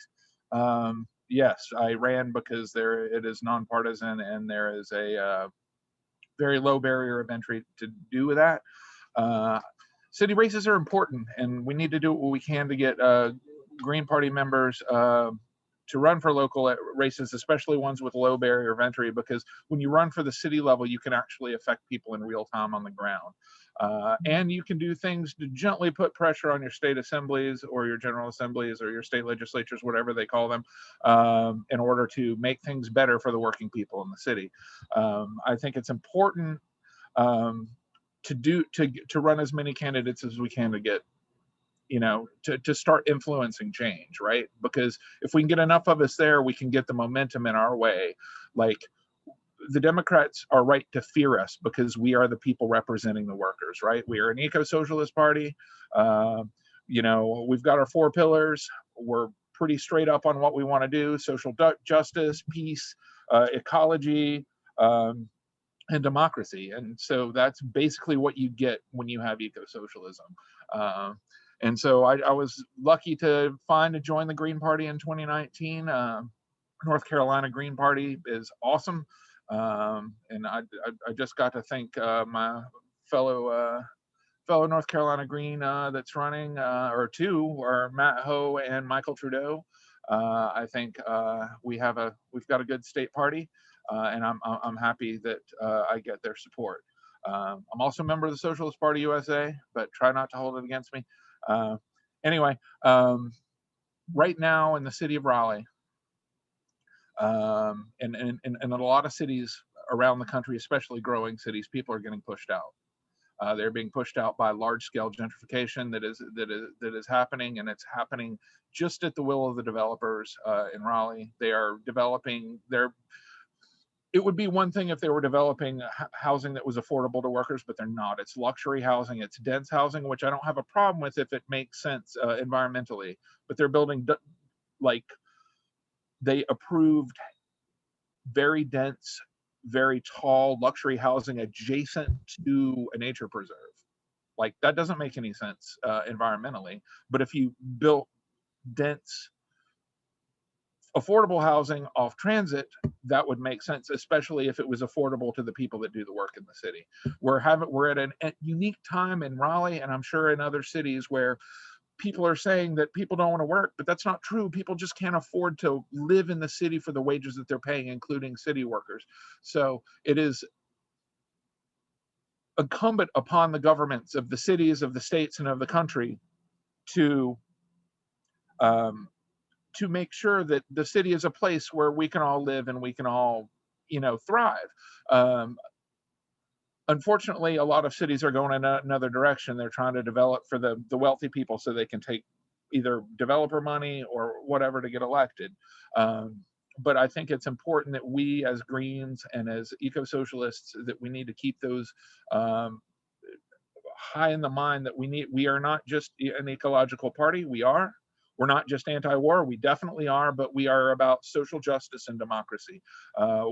Yes, I ran because it is nonpartisan and there is a very low barrier of entry to do with that. City races are important, and we need to do what we can to get Green Party members to run for local races, especially ones with low barrier of entry, because when you run for the city level, you can actually affect people in real time on the ground. And you can do things to gently put pressure on your state assemblies or your general assemblies or your state legislatures, whatever they call them, in order to make things better for the working people in the city. I think it's important to run as many candidates as we can to get, to start influencing change, right? Because if we can get enough of us there, we can get the momentum in our way. Like, the Democrats are right to fear us because we are the people representing the workers, right? We are an eco-socialist party. We've got our 4 pillars. We're pretty straight up on what we want to do: social justice, peace, ecology, and democracy. And so that's basically what you get when you have eco-socialism. And so I was lucky to join the Green Party in 2019. North Carolina Green Party is awesome. And I just got to thank my fellow North Carolina Green that's running, or 2, are Matt Hoh and Michael Trudeau. I think we've got a good state party, and I'm happy that I get their support. I'm also a member of the Socialist Party USA, but try not to hold it against me. Anyway, right now in the city of Raleigh, and in a lot of cities around the country, especially growing cities, people are getting pushed out. They're being pushed out by large-scale gentrification that is happening, and it's happening just at the will of the developers in Raleigh. They are developing it would be one thing if they were developing housing that was affordable to workers, but they're not. It's luxury housing, it's dense housing, which I don't have a problem with if it makes sense environmentally, but they're building, like, they approved very dense, very tall luxury housing adjacent to a nature preserve. Like, that doesn't make any sense environmentally. But if you built dense, affordable housing off transit, that would make sense, especially if it was affordable to the people that do the work in the city. We're at a unique time in Raleigh, and I'm sure in other cities, where people are saying that people don't want to work, but that's not true. People just can't afford to live in the city for the wages that they're paying, including city workers. So it is incumbent upon the governments of the cities, of the states, and of the country to make sure that the city is a place where we can all live and we can all, thrive. Unfortunately, a lot of cities are going in another direction. They're trying to develop for the wealthy people so they can take either developer money or whatever to get elected. But I think it's important that we as Greens and as eco-socialists, that we need to keep those high in the mind, that we are not just an ecological party. We're not just anti-war, we definitely are, but we are about social justice and democracy.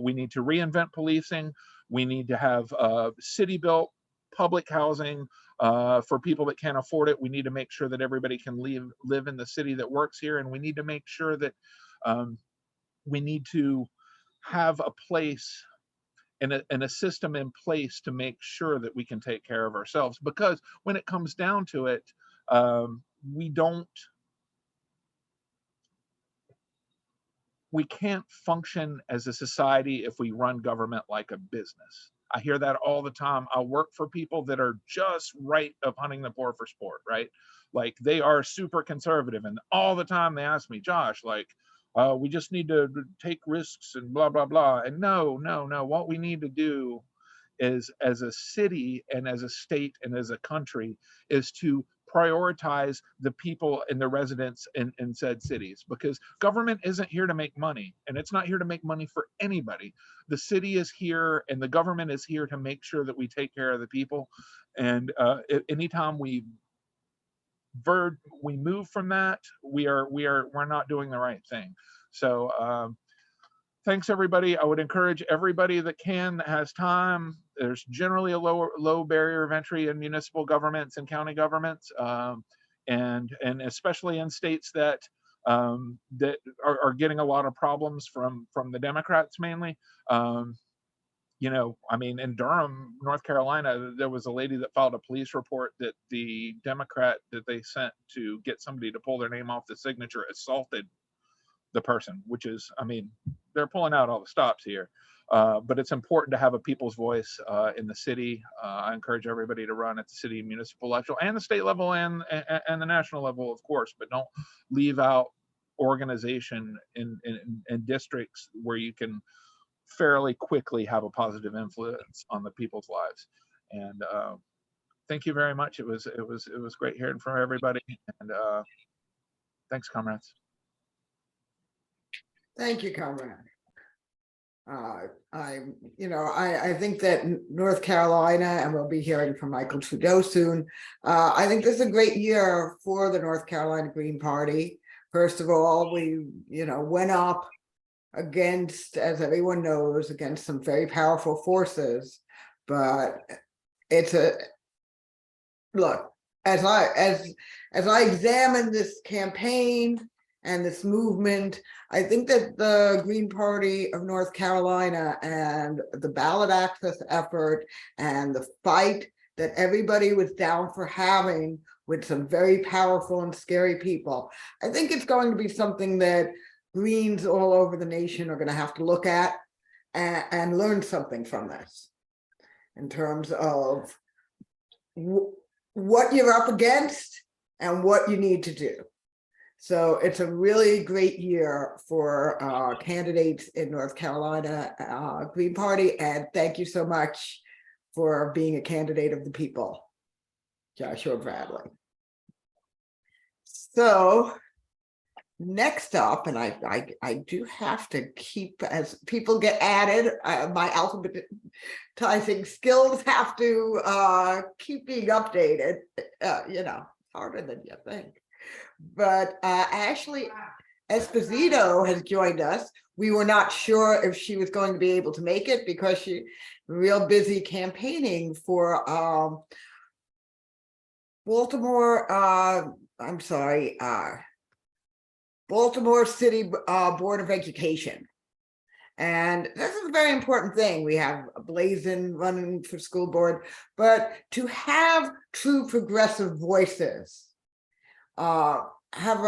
We need to reinvent policing. We need to have city-built public housing for people that can't afford it. We need to make sure that everybody can live in the city that works here, and we need to make sure that we need to have a place and a system in place to make sure that we can take care of ourselves. Because when it comes down to it, we can't function as a society if we run government like a business. I hear that all the time. I work for people that are just right of hunting the poor for sport, right? Like they are super conservative, and all the time they ask me, Josh, like, we just need to take risks and blah, blah, blah. And no, no, no. What we need to do is, as a city and as a state and as a country, is to prioritize the people and the residents in said cities, because government isn't here to make money, and it's not here to make money for anybody. The city is here and the government is here to make sure that we take care of the people. And anytime we move from that, we're not doing the right thing. So thanks everybody. I would encourage everybody that can, that has time. There's generally a low barrier of entry in municipal governments and county governments, and especially in states that that are getting a lot of problems from the Democrats mainly. You know, I mean, in Durham, North Carolina, there was a lady that filed a police report that the Democrat that they sent to get somebody to pull their name off the signature assaulted the person, which is, I mean, they're pulling out all the stops here. But it's important to have a people's voice in the city. I encourage everybody to run at the city municipal level and the state level and the national level, of course, but don't leave out organization in districts where you can fairly quickly have a positive influence on the people's lives. And thank you very much. It was great hearing from everybody. And thanks, comrades. Thank you, comrade. I think that North Carolina, and we'll be hearing from Michael Trudeau soon. I think this is a great year for the North Carolina Green Party. First of all, we, went up against, as everyone knows, against some very powerful forces. But it's look, as I examine this campaign and this movement, I think that the Green Party of North Carolina and the ballot access effort and the fight that everybody was down for having with some very powerful and scary people, I think it's going to be something that Greens all over the nation are going to have to look at and learn something from this in terms of what you're up against and what you need to do. So it's a really great year for candidates in North Carolina Green Party, and thank you so much for being a candidate of the people, Joshua Bradley. So next up, and I do have to keep, as people get added, my alphabetizing skills have to keep being updated, harder than you think. But Ashely Esposito has joined us. We were not sure if she was going to be able to make it because she's real busy campaigning for Baltimore City Board of Education. And this is a very important thing. We have Blaizen running for school board, but to have true progressive voices have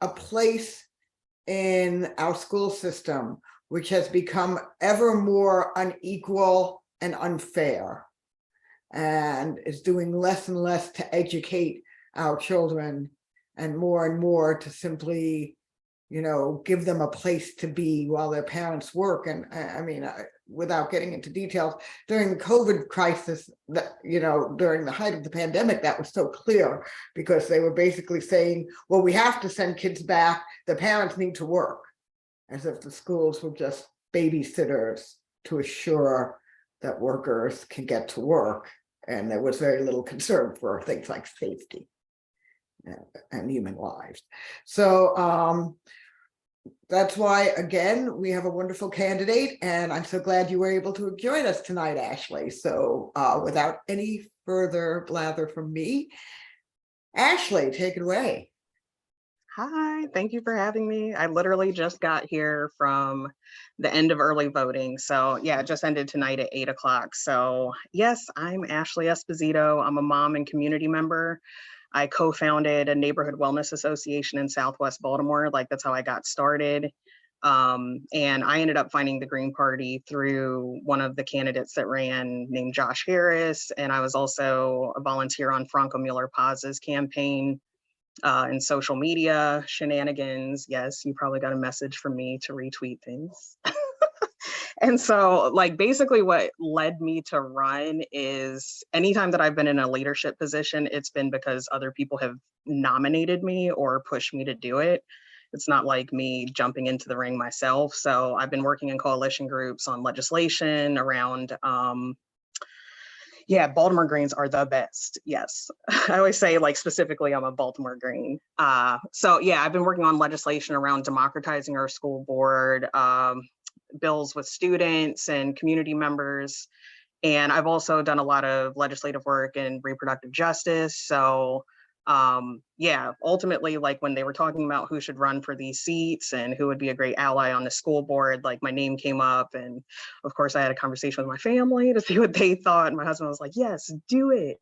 a place in our school system, which has become ever more unequal and unfair, and is doing less and less to educate our children and more to simply, give them a place to be while their parents work. And I mean, without getting into details, during the COVID crisis, during the height of the pandemic, that was so clear because they were basically saying, well, we have to send kids back. The parents need to work, as if the schools were just babysitters to assure that workers can get to work. And there was very little concern for things like safety and human lives. So that's why, again, we have a wonderful candidate, and I'm so glad you were able to join us tonight, Ashely. So without any further blather from me, Ashely, take it away. Hi, thank you for having me. I literally just got here from the end of early voting. So yeah, it just ended tonight at 8 o'clock. So yes, I'm Ashely Esposito. I'm a mom and community member. I co-founded a neighborhood wellness association in Southwest Baltimore. Like, that's how I got started. And I ended up finding the Green Party through one of the candidates that ran named Josh Harris. And I was also a volunteer on Franco Mueller Paz's campaign and social media shenanigans. Yes, you probably got a message from me to retweet things. And so like basically what led me to run is anytime that I've been in a leadership position, it's been because other people have nominated me or pushed me to do it. It's not like me jumping into the ring myself. So I've been working in coalition groups on legislation around yeah, Baltimore Greens are the best. Yes. I always say like specifically I'm a Baltimore Green. So yeah, I've been working on legislation around democratizing our school board, bills with students and community members. And I've also done a lot of legislative work in reproductive justice. So yeah, ultimately, like when they were talking about who should run for these seats and who would be a great ally on the school board, like my name came up. And of course I had a conversation with my family to see what they thought. And my husband was like, yes, do it.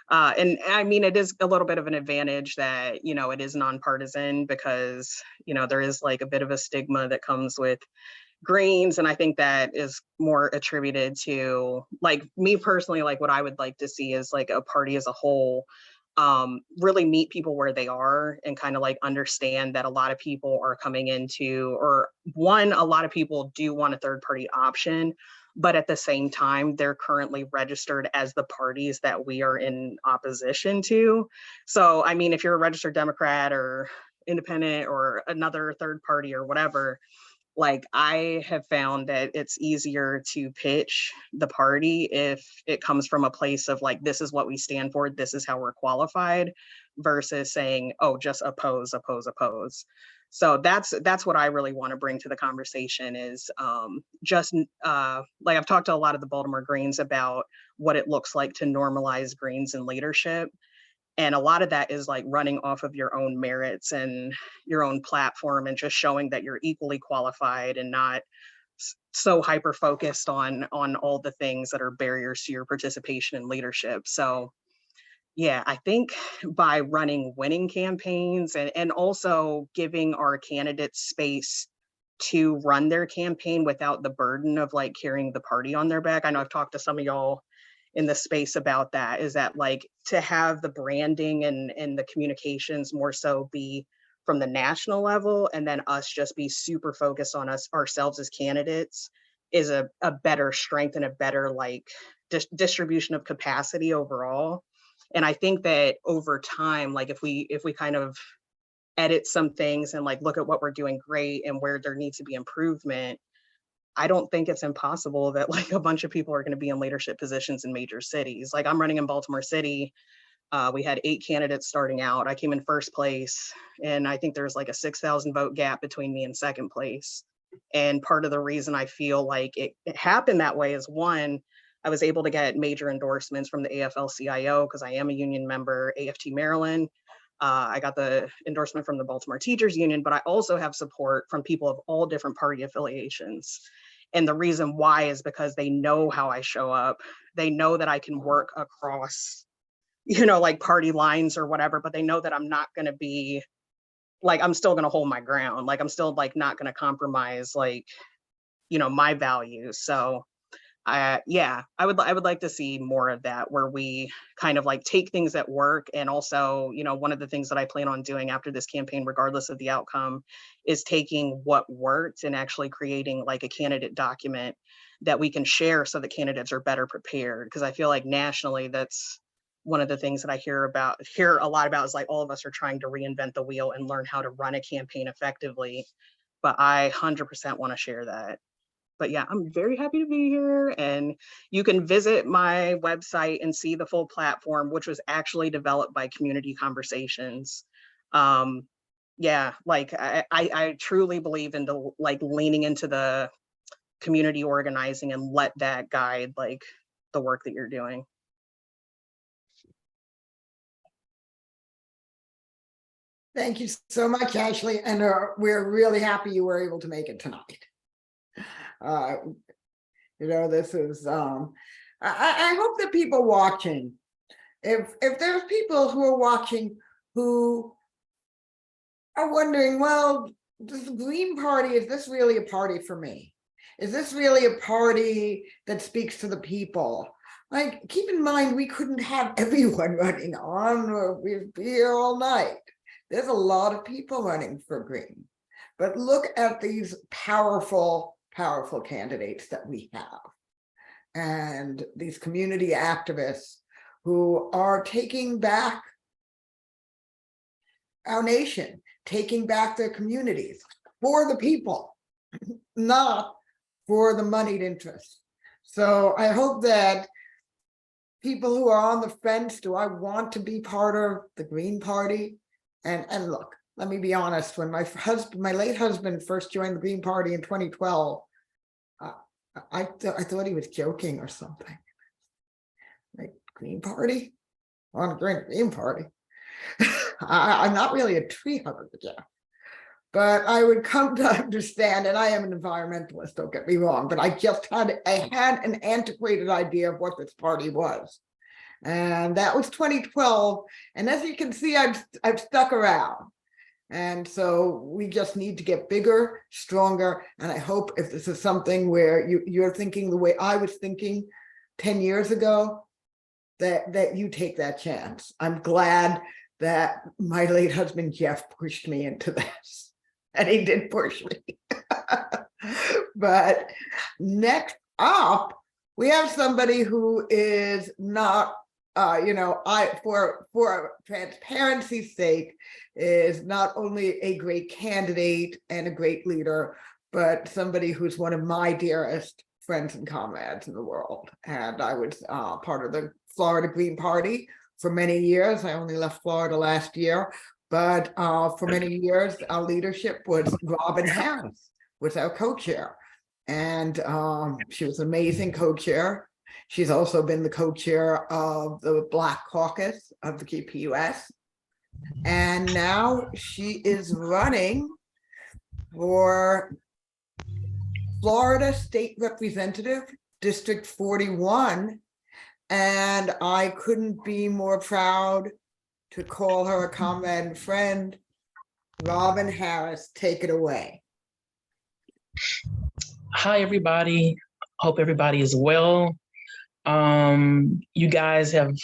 And I mean, it is a little bit of an advantage that, you know, it is nonpartisan because, you know, there is like a bit of a stigma that comes with Greens. And I think that is more attributed to like me personally, like what I would like to see is like a party as a whole really meet people where they are and kind of like understand that a lot of people are coming into, or one, a lot of people do want a third party option, but at the same time, they're currently registered as the parties that we are in opposition to. So, I mean, if you're a registered Democrat or independent or another third party or whatever, like I have found that it's easier to pitch the party if it comes from a place of like, this is what we stand for, this is how we're qualified, versus saying, oh, just oppose, oppose, oppose. So that's what I really want to bring to the conversation is just like I've talked to a lot of the Baltimore Greens about what it looks like to normalize Greens in leadership. And a lot of that is like running off of your own merits and your own platform and just showing that you're equally qualified and not so hyper focused on all the things that are barriers to your participation in leadership. So yeah, I think by running winning campaigns and also giving our candidates space to run their campaign without the burden of like carrying the party on their back. I know I've talked to some of y'all in the space about that, is that like to have the branding and the communications more so be from the national level and then us just be super focused on ourselves as candidates is a better strength and a better like distribution of capacity overall. And I think that over time, like if we kind of edit some things and like look at what we're doing great and where there needs to be improvement, I don't think it's impossible that like a bunch of people are going to be in leadership positions in major cities. Like I'm running in Baltimore City. We had 8 candidates starting out. I came in first place, and I think there's like a 6,000 vote gap between me and second place. And part of the reason I feel like it happened that way is one, I was able to get major endorsements from the AFL-CIO because I am a union member, AFT Maryland. I got the endorsement from the Baltimore Teachers Union, but I also have support from people of all different party affiliations. And the reason why is because they know how I show up. They know that I can work across, you know, like party lines or whatever, but they know that I'm not going to be like, I'm still going to hold my ground. Like, I'm still like not going to compromise, like, you know, my values. So yeah, I would like to see more of that where we kind of like take things that work. And also, you know, one of the things that I plan on doing after this campaign, regardless of the outcome, is taking what worked and actually creating like a candidate document that we can share so that candidates are better prepared. Because I feel like nationally, that's one of the things that I hear a lot about is like all of us are trying to reinvent the wheel and learn how to run a campaign effectively. But I 100% want to share that. But yeah, I'm very happy to be here, and you can visit my website and see the full platform, which was actually developed by Community Conversations. Yeah, like I truly believe in the like leaning into the community organizing and let that guide like the work that you're doing. Thank you so much, Ashely, and we're really happy you were able to make it tonight. You know, this is I hope that people watching, if there's people who are watching who are wondering, well, this Green Party, is this really a party for me? Is this really a party that speaks to the people? Like, keep in mind, we couldn't have everyone running on, or we'd be here all night. There's a lot of people running for Green. But look at these powerful, powerful candidates that we have. And these community activists who are taking back our nation, taking back their communities for the people, not for the moneyed interests. So I hope that people who are on the fence, do I want to be part of the Green Party? And look, let me be honest, when my late husband first joined the Green Party in 2012, I thought he was joking or something. Like, Green Party? I want to join the Green Party. I'm not really a tree hugger, yeah. But I would come to understand, and I am an environmentalist, don't get me wrong, but I had an antiquated idea of what this party was. And that was 2012. And as you can see, I've stuck around. And so we just need to get bigger, stronger. And I hope if this is something where you're thinking the way I was thinking 10 years ago, that you take that chance. I'm glad that my late husband, Jeff, pushed me into this. And he did push me. But next up, we have somebody who is not, for transparency's sake, is not only a great candidate and a great leader, but somebody who's one of my dearest friends and comrades in the world. And I was part of the Florida Green Party for many years. I only left Florida last year, but for many years, our leadership was Robin Harris, was our co-chair. And she was an amazing co-chair. She's also been the co-chair of the Black Caucus of the KPUS. And now she is running for Florida State Representative, District 41. And I couldn't be more proud to call her a comrade and friend. Robin Harris, take it away. Hi, everybody. Hope everybody is well. You guys have,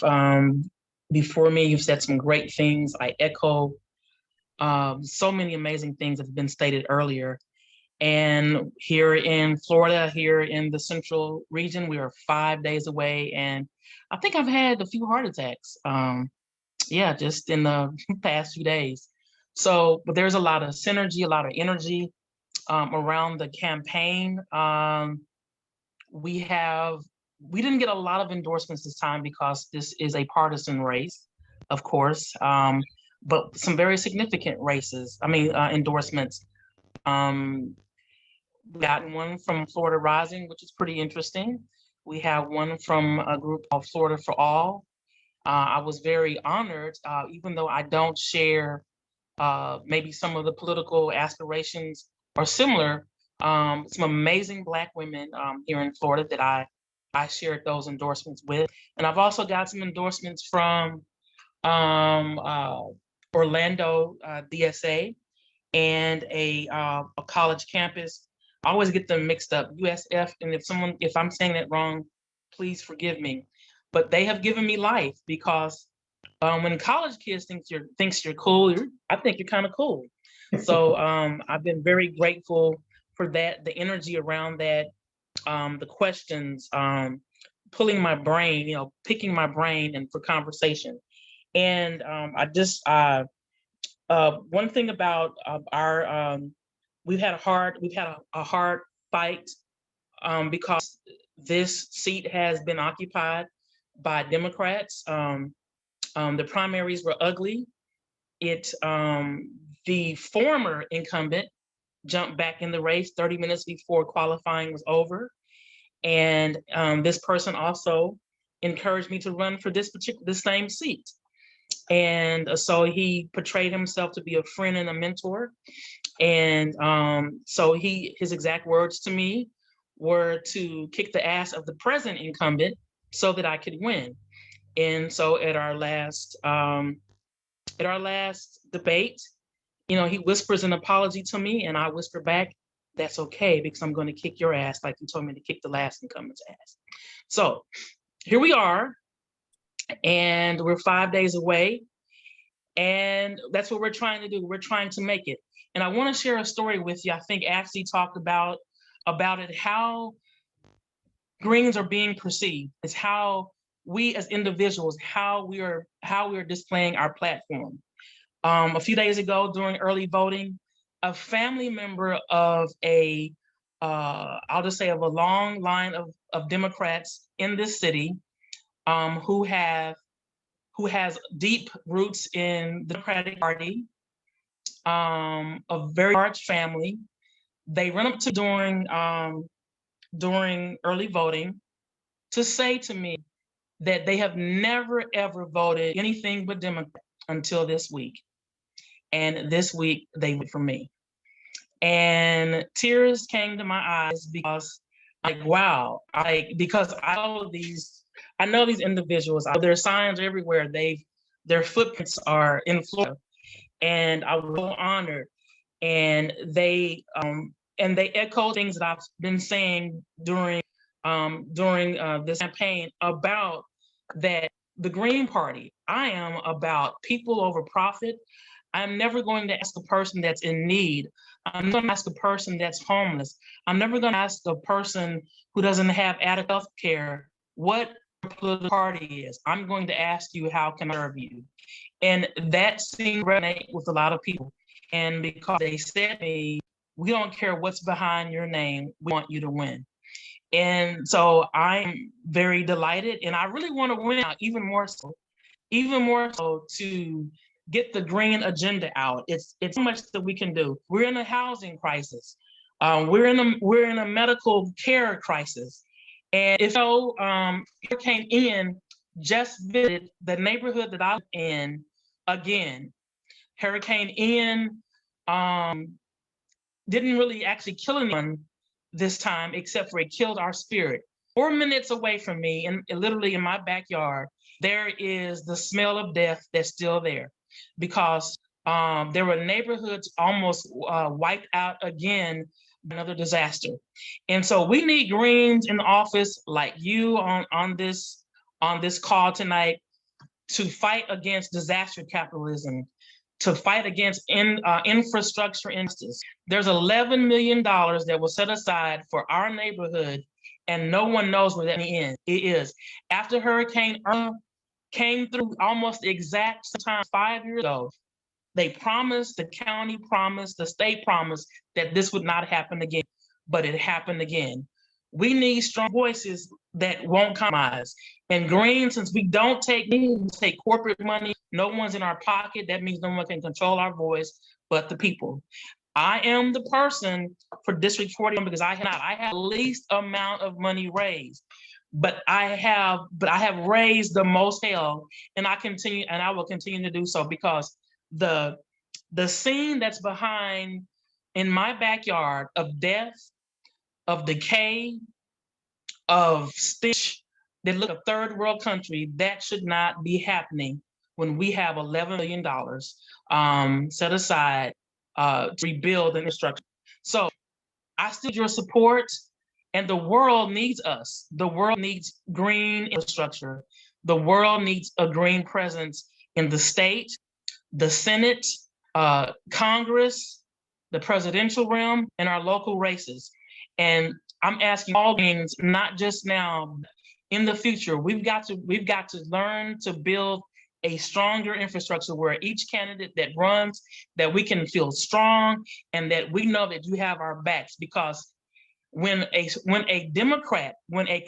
before me, you've said some great things. I echo so many amazing things that have been stated earlier. And here in Florida, here in the central region, we are 5 days away. And I think I've had a few heart attacks. Just in the past few days. So, but there's a lot of synergy, a lot of energy around the campaign. We didn't get a lot of endorsements this time because this is a partisan race, of course, but some very significant endorsements. We got one from Florida Rising, which is pretty interesting. We have one from a group called Florida for All. I was very honored, even though I don't share maybe some of the political aspirations are similar. Some amazing Black women here in Florida that I shared those endorsements with. And I've also got some endorsements from Orlando DSA and a college campus. I always get them mixed up, USF. And if I'm saying that wrong, please forgive me. But they have given me life because when college kids thinks you're cool, I think you're kind of cool. So I've been very grateful for that, the energy around that, the questions, pulling my brain, picking my brain and for conversation. And one thing about our, we've had a hard fight because this seat has been occupied by Democrats. The primaries were ugly. The former incumbent jumped back in the race 30 minutes before qualifying was over. And this person also encouraged me to run for this same seat. And so he portrayed himself to be a friend and a mentor. And so his exact words to me were to kick the ass of the present incumbent so that I could win. And so at our last debate, he whispers an apology to me, and I whisper back, that's okay, because I'm going to kick your ass like you told me to kick the last incumbent's ass. So here we are, and we're 5 days away, and that's what we're trying to do. We're trying to make it. And I want to share a story with you. I think Ashely talked about it, how Greens are being perceived. It's how we as individuals, how we are displaying our platform. A few days ago during early voting, a family member of I'll just say of a long line of Democrats in this city, who has deep roots in the Democratic Party, a very large family. They run up to during early voting to say to me that they have never ever voted anything but Democrat until this week. And this week they voted for me. And tears came to my eyes because wow, because I know these individuals, their signs are everywhere. Their footprints are in Florida. And I was so honored. And they echo things that I've been saying during this campaign about that the Green Party. I am about people over profit. I'm never going to ask a person that's in need. I'm not going to ask a person that's homeless. I'm never going to ask a person who doesn't have adequate health care what political party is. I'm going to ask you, how can I serve you? And that seemed to resonate with a lot of people. And because they said to me, we don't care what's behind your name, we want you to win. And so I'm very delighted, and I really want to win out even more so to get the green agenda out. It's so much that we can do. We're in a housing crisis. We're in a medical care crisis. And if Hurricane Ian just visited the neighborhood that I'm in again. Hurricane Ian didn't really actually kill anyone this time, except for it killed our spirit. 4 minutes away from me, and literally in my backyard, there is the smell of death that's still there, because there were neighborhoods almost wiped out again by another disaster. And so we need Greens in the office like you on this call tonight to fight against disaster capitalism, to fight against infrastructure injustice. There's $11 million that was set aside for our neighborhood, and no one knows where that is. After Hurricane Irma came through almost the exact time 5 years ago, they promised, the county promised, the state promised that this would not happen again, but it happened again. We need strong voices that won't compromise. And Green, since we don't take corporate money, no one's in our pocket, that means no one can control our voice but the people. I am the person for District 41 because I have the least amount of money raised, but I have raised the most hell, and I will continue to do so, because the scene that's behind in my backyard of death, of decay, of stench that look a third world country, that should not be happening when we have $11 million set aside to rebuild infrastructure. So I still need your support, and the world needs us. The world needs green infrastructure. The world needs a green presence in the state, the Senate, Congress, the presidential realm, and our local races. And I'm asking all Greens, not just now, in the future, we've got to learn to build a stronger infrastructure where each candidate that runs, that we can feel strong and that we know that you have our backs. Because when a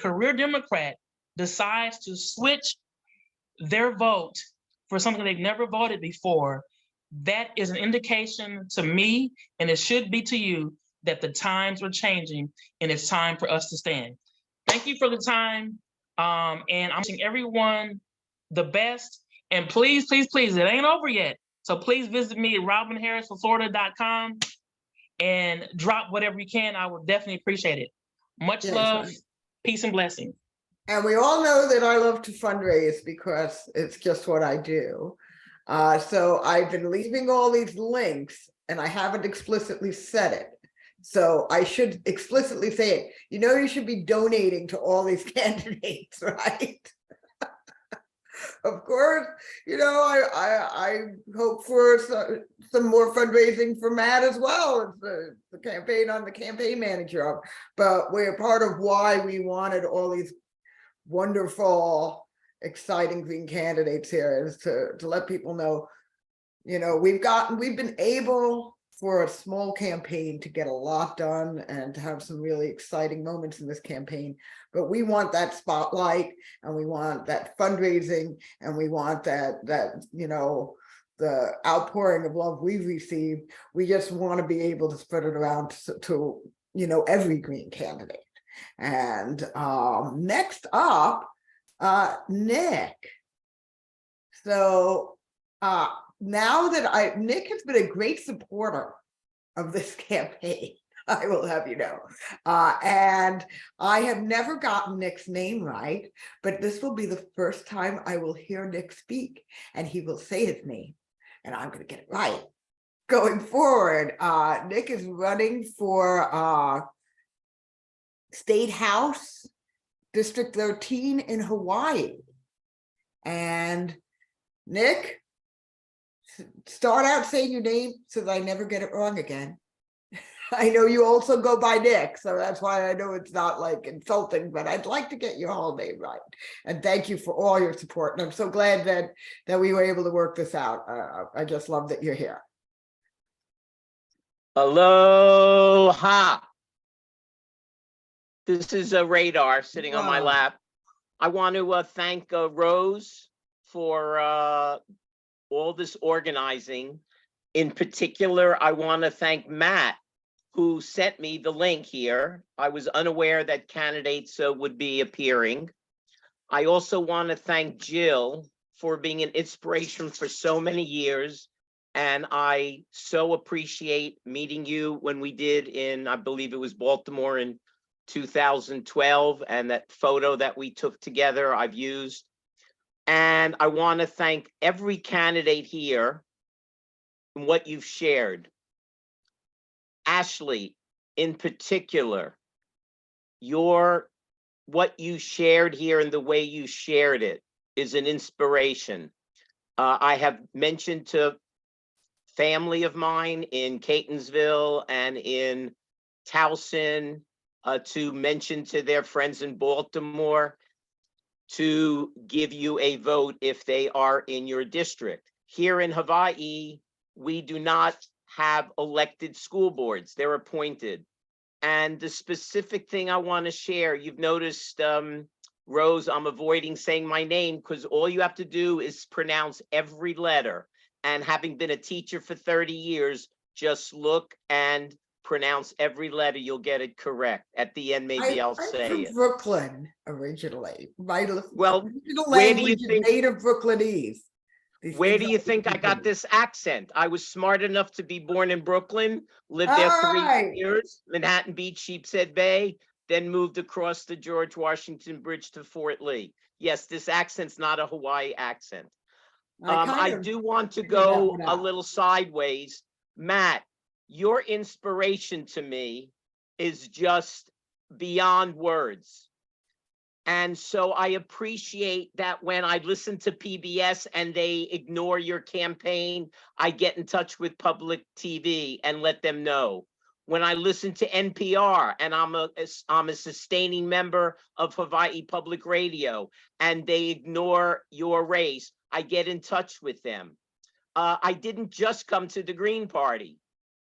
career Democrat decides to switch their vote for something they've never voted before, that is an indication to me, and it should be to you, that the times are changing and it's time for us to stand. Thank you for the time. And I'm wishing everyone the best. And please, please, please, it ain't over yet. So please visit me at robinharrisforflorida.com and drop whatever you can. I would definitely appreciate it. Much love, right. Peace and blessings. And we all know that I love to fundraise because it's just what I do. So I've been leaving all these links and I haven't explicitly said it. So I should explicitly say it. You should be donating to all these candidates, right? Of course, I hope for some more fundraising for Matt as well as the campaign on the campaign manager. But we're part of why we wanted all these wonderful, exciting green candidates here is to let people know, we've been able for a small campaign to get a lot done and to have some really exciting moments in this campaign. But we want that spotlight and we want that fundraising and we want that the outpouring of love we've received. We just want to be able to spread it around to every green candidate. And next up, Nick. So now that Nick has been a great supporter of this campaign, I will have you know. And I have never gotten Nick's name right, but this will be the first time I will hear Nick speak and he will say his name and I'm going to get it right. Going forward, Nick is running for State House, District 13 in Hawaii. And Nick, start out saying your name so that I never get it wrong again. I know you also go by Nick, so that's why I know it's not like insulting, but I'd like to get your whole name right. And thank you for all your support. And I'm so glad that we were able to work this out. I just love that you're here. Aloha. This is a radar sitting on my Wow. lap. I want to thank Rose for all this organizing. In particular, I want to thank Matt, who sent me the link here. I was unaware that candidates would be appearing. I also want to thank Jill for being an inspiration for so many years. And I so appreciate meeting you when we did in, I believe it was Baltimore in 2012, and that photo that we took together, I've used. And I want to thank every candidate here and what you've shared. Ashely, in particular, what you shared here and the way you shared it is an inspiration. I have mentioned to family of mine in Catonsville and in Towson to mention to their friends in Baltimore to give you a vote if they are in your district. Here in Hawaii, we do not have elected school boards, they're appointed. And the specific thing I want to share, you've noticed, Rose, I'm avoiding saying my name because all you have to do is pronounce every letter. And having been a teacher for 30 years, just look and pronounce every letter, you'll get it correct. At the end, maybe I'll say I'm it. from Brooklyn originally. My Well, original where do you language is think- native Brooklynese. These Where things do you are think I got this accent? I was smart enough to be born in Brooklyn, lived there All 3 right. years, Manhattan Beach, Sheepshead Bay, then moved across the George Washington Bridge to Fort Lee. Yes, this accent's not a Hawaii accent. I do want to figured that go one a out. little sideways. Matt, your inspiration to me is just beyond words. And so I appreciate that when I listen to PBS and they ignore your campaign, I get in touch with public TV and let them know. When I listen to NPR and I'm a sustaining member of Hawaii Public Radio and they ignore your race, I get in touch with them. I didn't just come to the Green Party.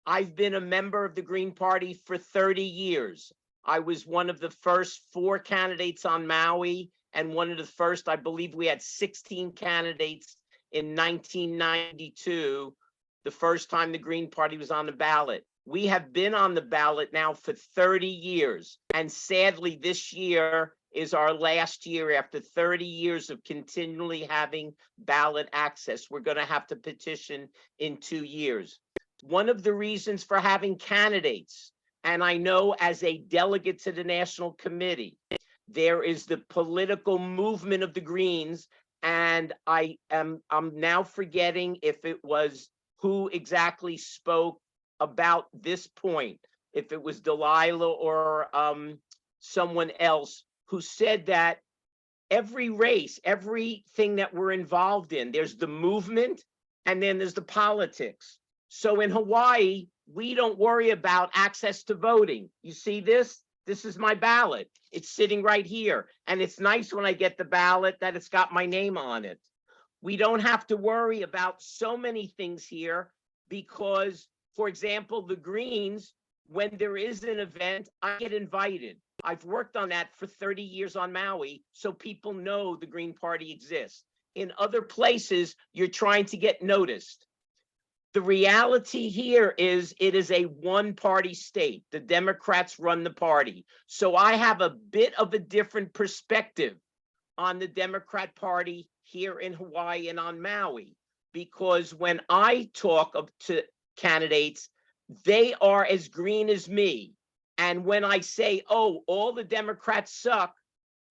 I've been a member of the Green Party for 30 years. I was one of the first 4 candidates on Maui and one of the first, I believe we had 16 candidates in 1992, the first time the Green Party was on the ballot. We have been on the ballot now for 30 years. And sadly, this year is our last year after 30 years of continually having ballot access. We're going to have to petition in 2 years. One of the reasons for having candidates, and I know as a delegate to the National Committee, there is the political movement of the Greens And I'm now forgetting if it was who exactly spoke about this point, if it was Delilah or someone else who said that every race, everything that we're involved in, there's the movement and then there's the politics. So in Hawaii, we don't worry about access to voting. You see this? This is my ballot. It's sitting right here. And it's nice when I get the ballot that it's got my name on it. We don't have to worry about so many things here because, for example, the Greens, when there is an event, I get invited. I've worked on that for 30 years on Maui, so people know the Green Party exists. In other places, you're trying to get noticed. The reality here is it is a one-party state. The Democrats run the party. So I have a bit of a different perspective on the Democrat Party here in Hawaii and on Maui, because when I talk to candidates, they are as green as me. And when I say, oh, all the Democrats suck,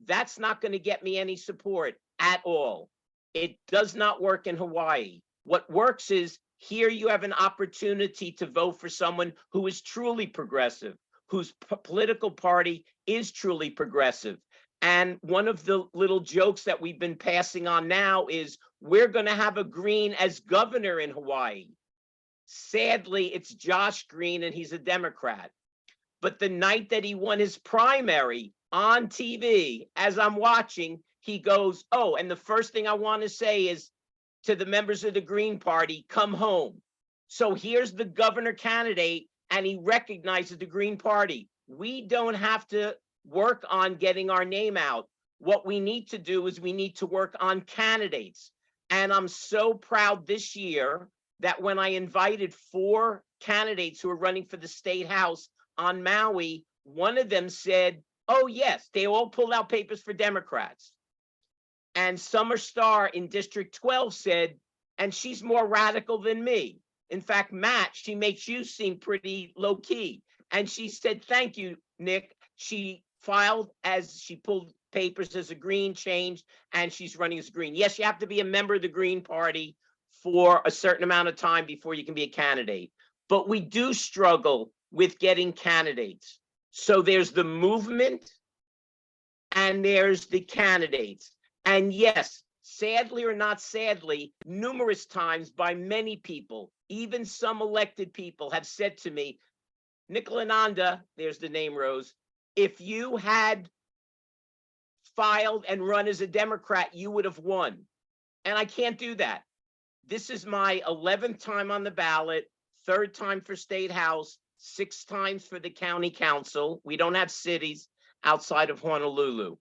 that's not going to get me any support at all. It does not work in Hawaii. What works is here you have an opportunity to vote for someone who is truly progressive, whose political party is truly progressive. And one of the little jokes that we've been passing on now is we're going to have a Green as governor in Hawaii. Sadly, it's Josh Green and he's a Democrat. But the night that he won his primary on TV, as I'm watching, he goes, oh, and the first thing I want to say is to the members of the Green Party, come home. So here's the governor candidate, and he recognizes the Green Party. We don't have to work on getting our name out. What we need to do is we need to work on candidates. And I'm so proud this year that when I invited 4 candidates who are running for the state house on Maui, one of them said, oh, yes, they all pulled out papers for Democrats. And Summer Star in District 12 said, and she's more radical than me. In fact, Matt, she makes you seem pretty low key. And she said, thank you, Nick. She filed as she pulled papers as a Green, changed, and she's running as a Green. Yes, you have to be a member of the Green Party for a certain amount of time before you can be a candidate. But we do struggle with getting candidates. So there's the movement and there's the candidates. And yes, sadly or not sadly, numerous times by many people, even some elected people have said to me, Nikhilananda, there's the name Rose, if you had filed and run as a Democrat, you would have won. And I can't do that. This is my 11th time on the ballot, 3rd time for state house, 6 times for the county council. We don't have cities outside of Honolulu.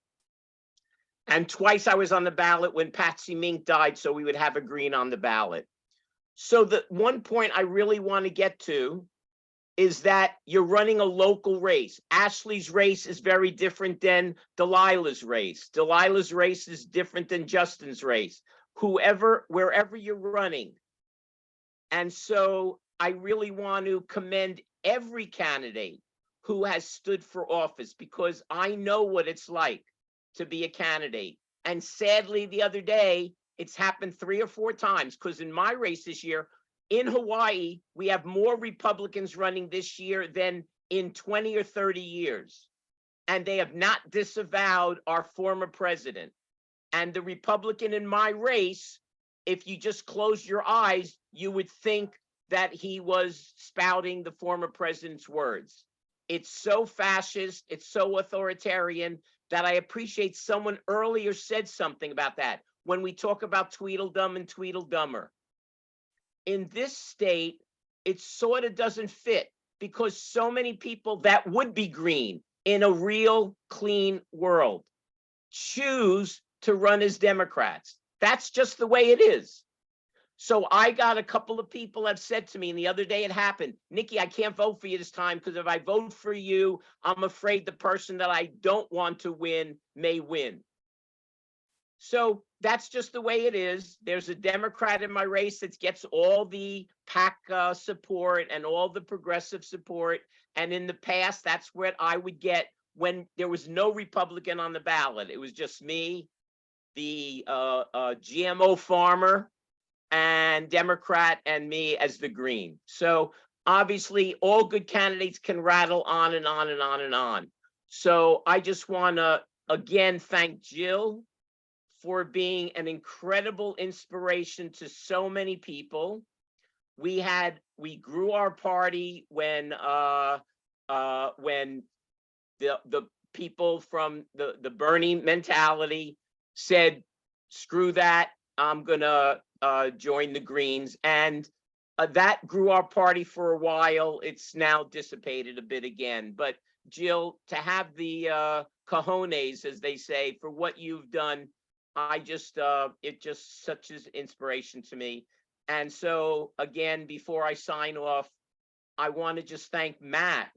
And twice I was on the ballot when Patsy Mink died, so we would have a Green on the ballot. So the one point I really want to get to is that you're running a local race. Ashely's race is very different than Delilah's race. Delilah's race is different than Justin's race. Wherever you're running. And so I really want to commend every candidate who has stood for office, because I know what it's like to be a candidate. And sadly, the other day, it's happened 3 or 4 times, because in my race this year, in Hawaii, we have more Republicans running this year than in 20 or 30 years. And they have not disavowed our former president. And the Republican in my race, if you just close your eyes, you would think that he was spouting the former president's words. It's so fascist, it's so authoritarian that I appreciate someone earlier said something about that when we talk about Tweedledum and Tweedledummer. In this state, it sort of doesn't fit because so many people that would be green in a real clean world choose to run as Democrats. That's just the way it is. So I got a couple of people that said to me, and the other day it happened, Nikki, I can't vote for you this time because if I vote for you, I'm afraid the person that I don't want to win may win. So that's just the way it is. There's a Democrat in my race that gets all the PAC support and all the progressive support. And in the past, that's what I would get when there was no Republican on the ballot. It was just me, the GMO farmer and Democrat and me as the Green. So obviously all good candidates can rattle on and on and on and on. So I just want to again thank Jill for being an incredible inspiration to so many people. We grew our party when the people from the Bernie mentality said, screw that, I'm gonna join the Greens. And that grew our party for a while. It's now dissipated a bit again. But Jill, to have the cojones, as they say, for what you've done, it just such an inspiration to me. And so again, before I sign off, I want to just thank Matt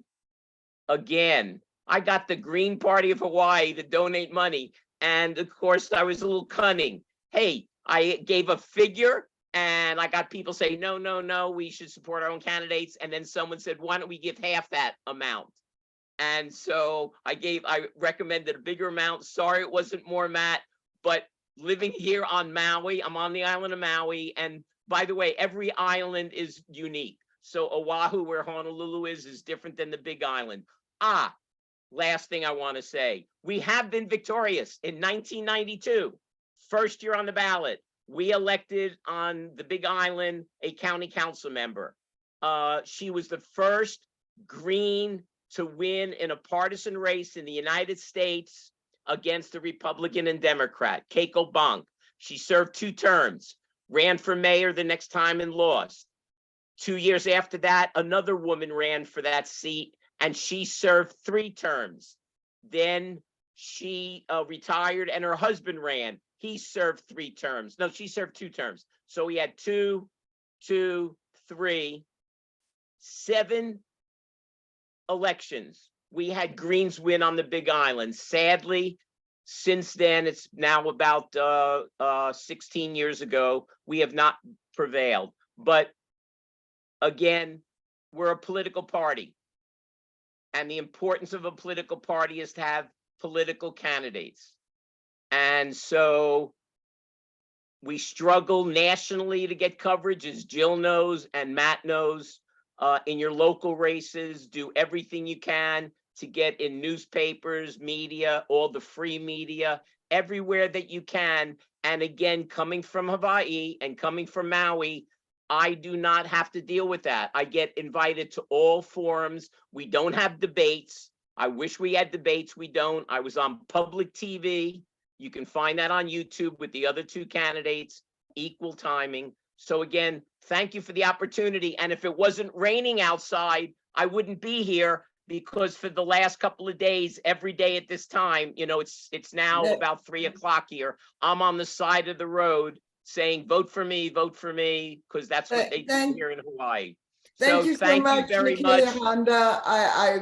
again. I got the Green Party of Hawaii to donate money. And of course, I was a little cunning. Hey, I gave a figure and I got people say, no, we should support our own candidates. And then someone said, why don't we give half that amount? And so I recommended a bigger amount. Sorry, it wasn't more, Matt, but living here on Maui, I'm on the island of Maui. And by the way, every island is unique. So Oahu, where Honolulu is different than the Big Island. Last thing I want to say, we have been victorious in 1992, first year on the ballot. We elected on the Big Island a county council member. She was the first Green to win in a partisan race in the United States against a Republican and Democrat, Keiko Bonk. She served 2 terms, ran for mayor the next time and lost. 2 years after that, another woman ran for that seat and she served 3 terms. Then she retired and her husband ran. He served 3 terms. No, she served 2 terms. So we had 2, 2, 3, 7 elections. We had Greens win on the Big Island. Sadly, since then, it's now about 16 years ago, we have not prevailed. But again, we're a political party. And the importance of a political party is to have political candidates. And so we struggle nationally to get coverage, as Jill knows and Matt knows. In your local races, do everything you can to get in newspapers, media, all the free media, everywhere that you can. And again, coming from Hawaii and coming from Maui, I do not have to deal with that. I get invited to all forums. We don't have debates. I wish we had debates. We don't. I was on public TV. You can find that on YouTube with the other 2 candidates, equal timing. So again, thank you for the opportunity. And if it wasn't raining outside, I wouldn't be here, because for the last couple of days, every day at this time, it's now about 3 o'clock here. I'm on the side of the road saying, vote for me, because that's what they do here in Hawaii. Thank you so much, Nikhilananda. I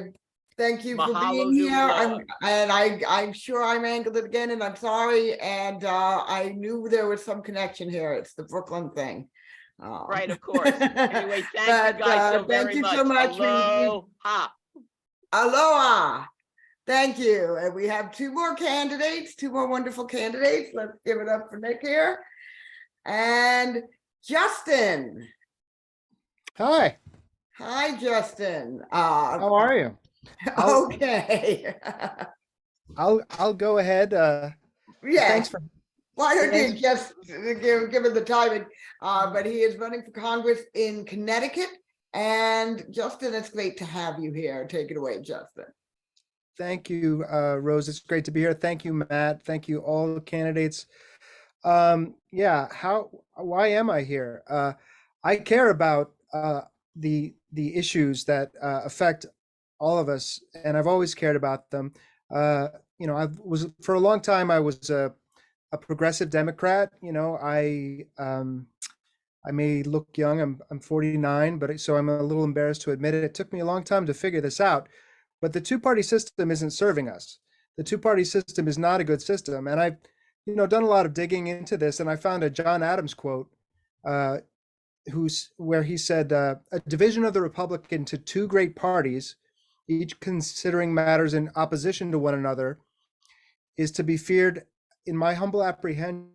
thank you for being here. I'm sure I mangled it again, and I'm sorry. And I knew there was some connection here. It's the Brooklyn thing. Right, of course. Anyway, thank you guys so very much. Aloha. Aloha. Thank you. And we have 2 more candidates, 2 more wonderful candidates. Let's give it up for Nick here. And Justin. Hi. Hi, Justin. How are you? Okay. I'll go ahead. Yeah. Thanks for. Why don't you just give him the timing? But he is running for Congress in Connecticut. And Justin, it's great to have you here. Take it away, Justin. Thank you, Rose. It's great to be here. Thank you, Matt. Thank you, all the candidates. Why am I here? I care about the issues that affect all of us, and I've always cared about them. For a long time, I was a progressive Democrat. I may look young. I'm 49, but so I'm a little embarrassed to admit it. It took me a long time to figure this out. But the 2-party system isn't serving us. The 2-party system is not a good system. And I've done a lot of digging into this, and I found a John Adams quote where he said, a division of the Republic into 2 great parties, each considering matters in opposition to one another, is to be feared in my humble apprehension,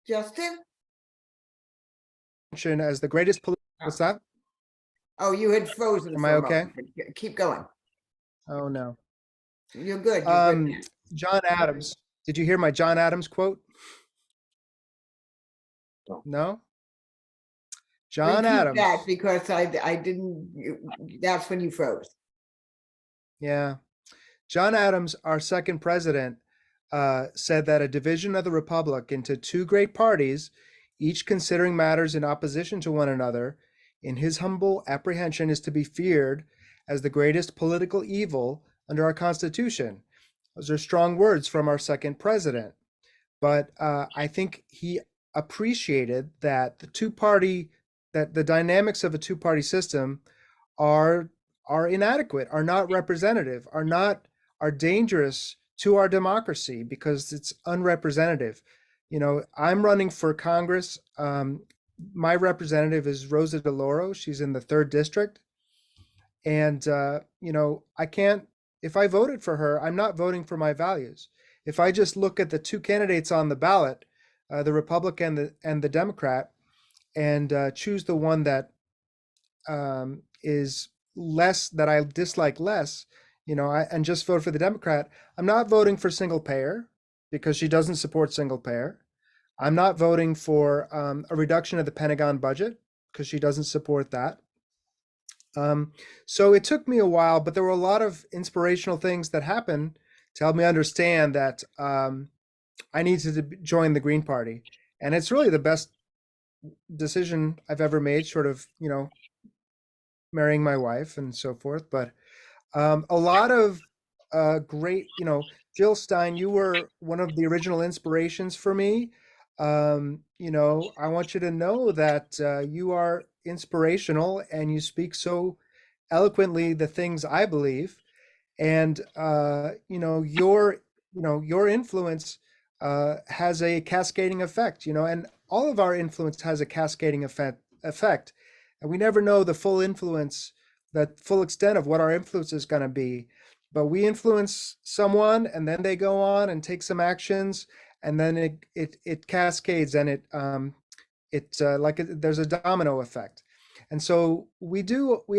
Justin? as the greatest political, what's that? Oh, you had frozen Am for I a okay? moment. Keep going. Oh, no. You're good. You're good. John Adams. Did you hear my John Adams quote? No? John Repeat Adams. that because I didn't, that's when you froze. Yeah. John Adams, our second president, said that a division of the republic into two great parties, each considering matters in opposition to one another, in his humble apprehension is to be feared as the greatest political evil under our Constitution. Those are strong words from our second president. But I think he appreciated that that the dynamics of a two-party system are inadequate, are not representative, are dangerous to our democracy because it's unrepresentative. You know, I'm running for Congress. My representative is Rosa DeLauro. She's in the 3rd district. And, you know, if I voted for her, I'm not voting for my values. If I just look at the two candidates on the ballot, the Republican and the Democrat, and choose the one that is less, that I dislike less, you know, and just vote for the Democrat, I'm not voting for single payer because she doesn't support single payer. I'm not voting for a reduction of the Pentagon budget because she doesn't support that. So it took me a while, but there were a lot of inspirational things that happened to help me understand that I needed to join the Green Party. And it's really the best decision I've ever made, short of, you know, marrying my wife and so forth. But a lot of great, you know, Jill Stein, you were one of the original inspirations for me. You know, I want you to know that you are inspirational and you speak so eloquently the things I believe. And you know, your influence has a cascading effect, you know, and all of our influence has a cascading effect. And we never know the full influence, the full extent of what our influence is going to be. But we influence someone and then they go on and take some actions, and then it cascades, and there's a domino effect. And so we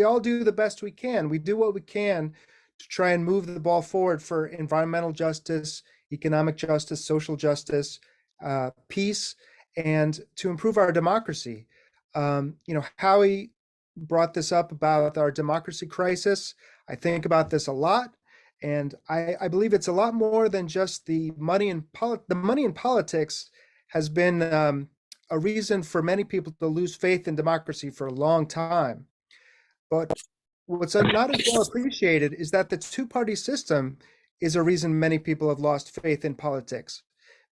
all do the best we can. We do what we can to try and move the ball forward for environmental justice, economic justice, social justice, peace, and to improve our democracy. You know, Howie brought this up about our democracy crisis. I think about this a lot, and I believe it's a lot more than just the money in politics has been a reason for many people to lose faith in democracy for a long time. But what's not as well appreciated is that the two-party system is a reason many people have lost faith in politics,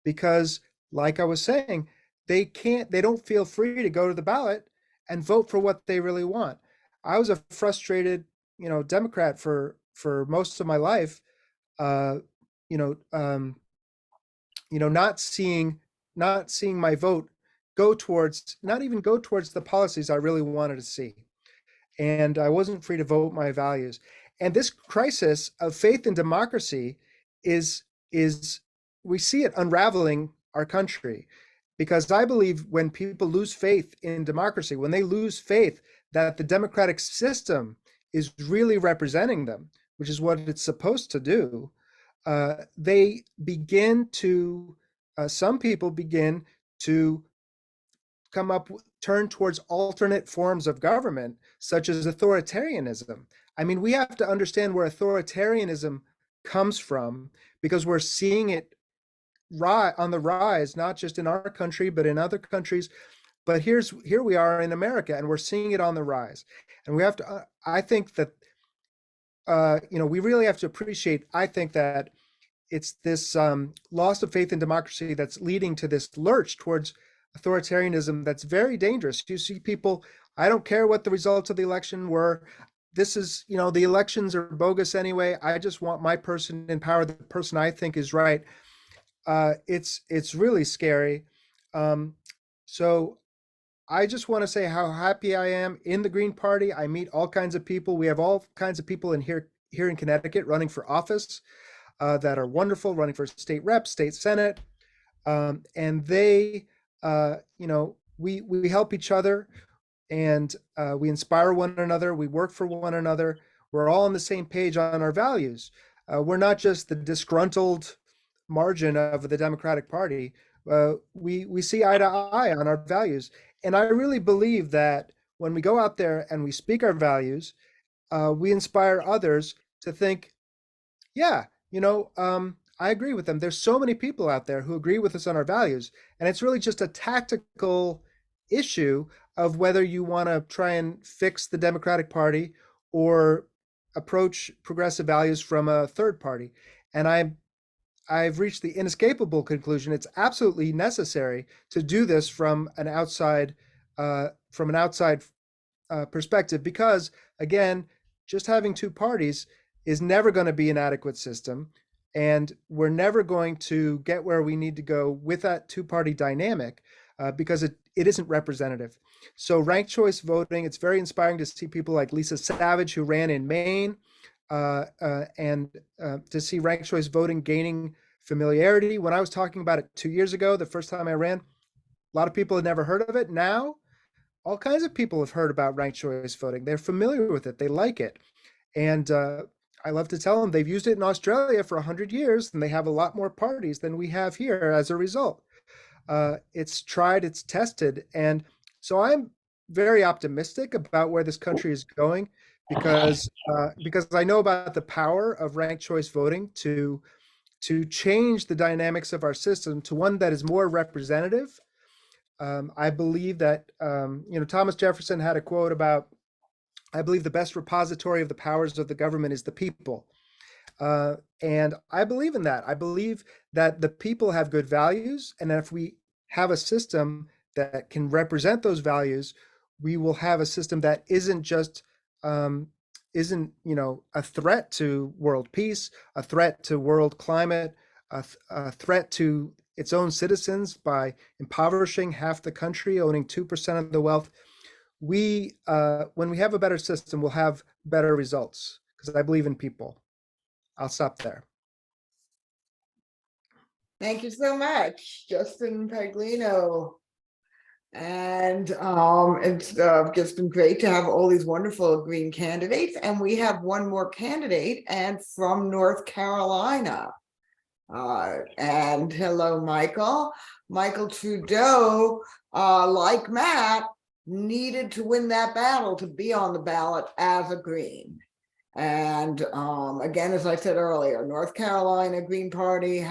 because, like I was saying, they don't feel free to go to the ballot and vote for what they really want. I was a frustrated, you know, Democrat for most of my life, you know, not seeing my vote not even go towards the policies I really wanted to see. And I wasn't free to vote my values. And this crisis of faith in democracy is we see it unraveling our country, because I believe when people lose faith in democracy, when they lose faith that the democratic system is really representing them, which is what it's supposed to do, they begin to, some people begin to turn towards alternate forms of government, such as authoritarianism. I mean, we have to understand where authoritarianism comes from, because we're seeing it on the rise, not just in our country, but in other countries. But here we are in America, and we're seeing it on the rise. And we have to, I think that, you know, we really have to appreciate, I think that it's this loss of faith in democracy that's leading to this lurch towards authoritarianism that's very dangerous. You see people, I don't care what the results of the election were. This is, you know, the elections are bogus anyway. I just want my person in power, the person I think is right. It's really scary. So I just want to say how happy I am in the Green Party. I meet all kinds of people. We have all kinds of people in here in Connecticut running for office that are wonderful, running for state rep, state senate, and they, we help each other, and we inspire one another. We work for one another. We're all on the same page on our values. We're not just the disgruntled margin of the Democratic Party. We see eye to eye on our values. And I really believe that when we go out there and we speak our values, we inspire others to think, yeah, I agree with them. There's so many people out there who agree with us on our values. And it's really just a tactical issue of whether you want to try and fix the Democratic Party or approach progressive values from a third party. And I've reached the inescapable conclusion it's absolutely necessary to do this from an outside perspective, because again, just having two parties is never going to be an adequate system, and we're never going to get where we need to go with that two-party dynamic because it isn't representative. So ranked choice voting, it's very inspiring to see people like Lisa Savage, who ran in Maine, and to see ranked choice voting gaining familiarity. When I was talking about it 2 years ago, the first time I ran, a lot of people had never heard of it. Now, all kinds of people have heard about ranked choice voting. They're familiar with it. They like it. And I love to tell them they've used it in Australia for 100 years, and they have a lot more parties than we have here as a result. It's tried, it's tested. And so I'm very optimistic about where this country is going, because I know about the power of ranked choice voting to change the dynamics of our system to one that is more representative. I believe that, Thomas Jefferson had a quote about, I believe the best repository of the powers of the government is the people. And I believe in that. I believe that the people have good values. And if we have a system that can represent those values, we will have a system that isn't just, isn't a threat to world peace, a threat to world climate, a threat to its own citizens by impoverishing half the country, owning 2% of the wealth. When we have a better system, we'll have better results, because I believe in people. I'll stop there. Thank you so much, Justin Pagliano. And it's just been great to have all these wonderful Green candidates. And we have one more candidate, and from North Carolina. And hello, Michael. Michael Trudeau, like Matt, needed to win that battle to be on the ballot as a Green. And again, as I said earlier, North Carolina Green Party,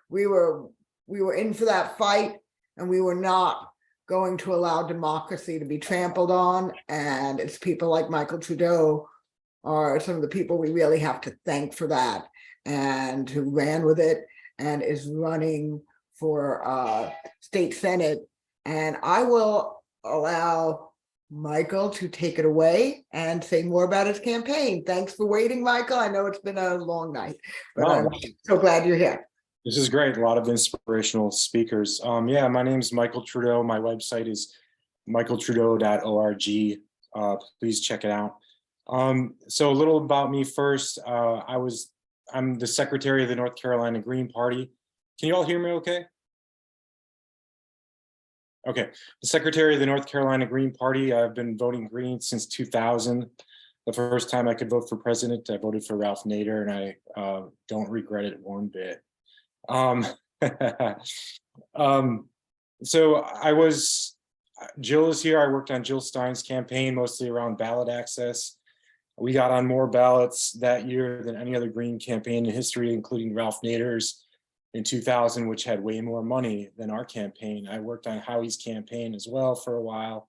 we were in for that fight, and we were not going to allow democracy to be trampled on. And it's people like Michael Trudeau are some of the people we really have to thank for that, and who ran with it and is running for state senate. And I will allow Michael to take it away and say more about his campaign. Thanks for waiting, Michael. I know it's been a long night, but I'm so glad you're here. This is great. A lot of inspirational speakers. Yeah, my name is Michael Trudeau. My website is michaeltrudeau.org. Please check it out. So a little about me first. I'm the secretary of the North Carolina Green Party. Can you all hear me okay? Okay, the secretary of the North Carolina Green Party. I've been voting Green since 2000. The first time I could vote for president, I voted for Ralph Nader, and I don't regret it one bit. So Jill is here. I worked on Jill Stein's campaign, mostly around ballot access. We got on more ballots that year than any other Green campaign in history, including Ralph Nader's in 2000, which had way more money than our campaign. I worked on Howie's campaign as well for a while.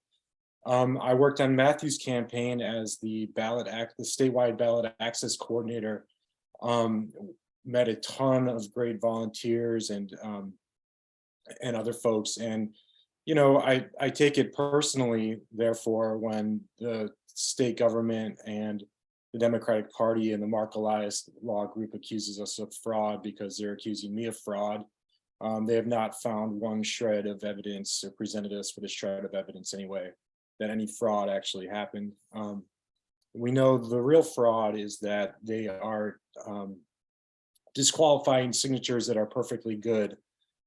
I worked on Matthew's campaign as the statewide ballot access coordinator. Met a ton of great volunteers and other folks. And, I take it personally, therefore, when the state government and the Democratic Party and the Mark Elias Law Group accuses us of fraud, because they're accusing me of fraud. They have not found one shred of evidence or presented us with a shred of evidence anyway that any fraud actually happened. We know the real fraud is that they are disqualifying signatures that are perfectly good.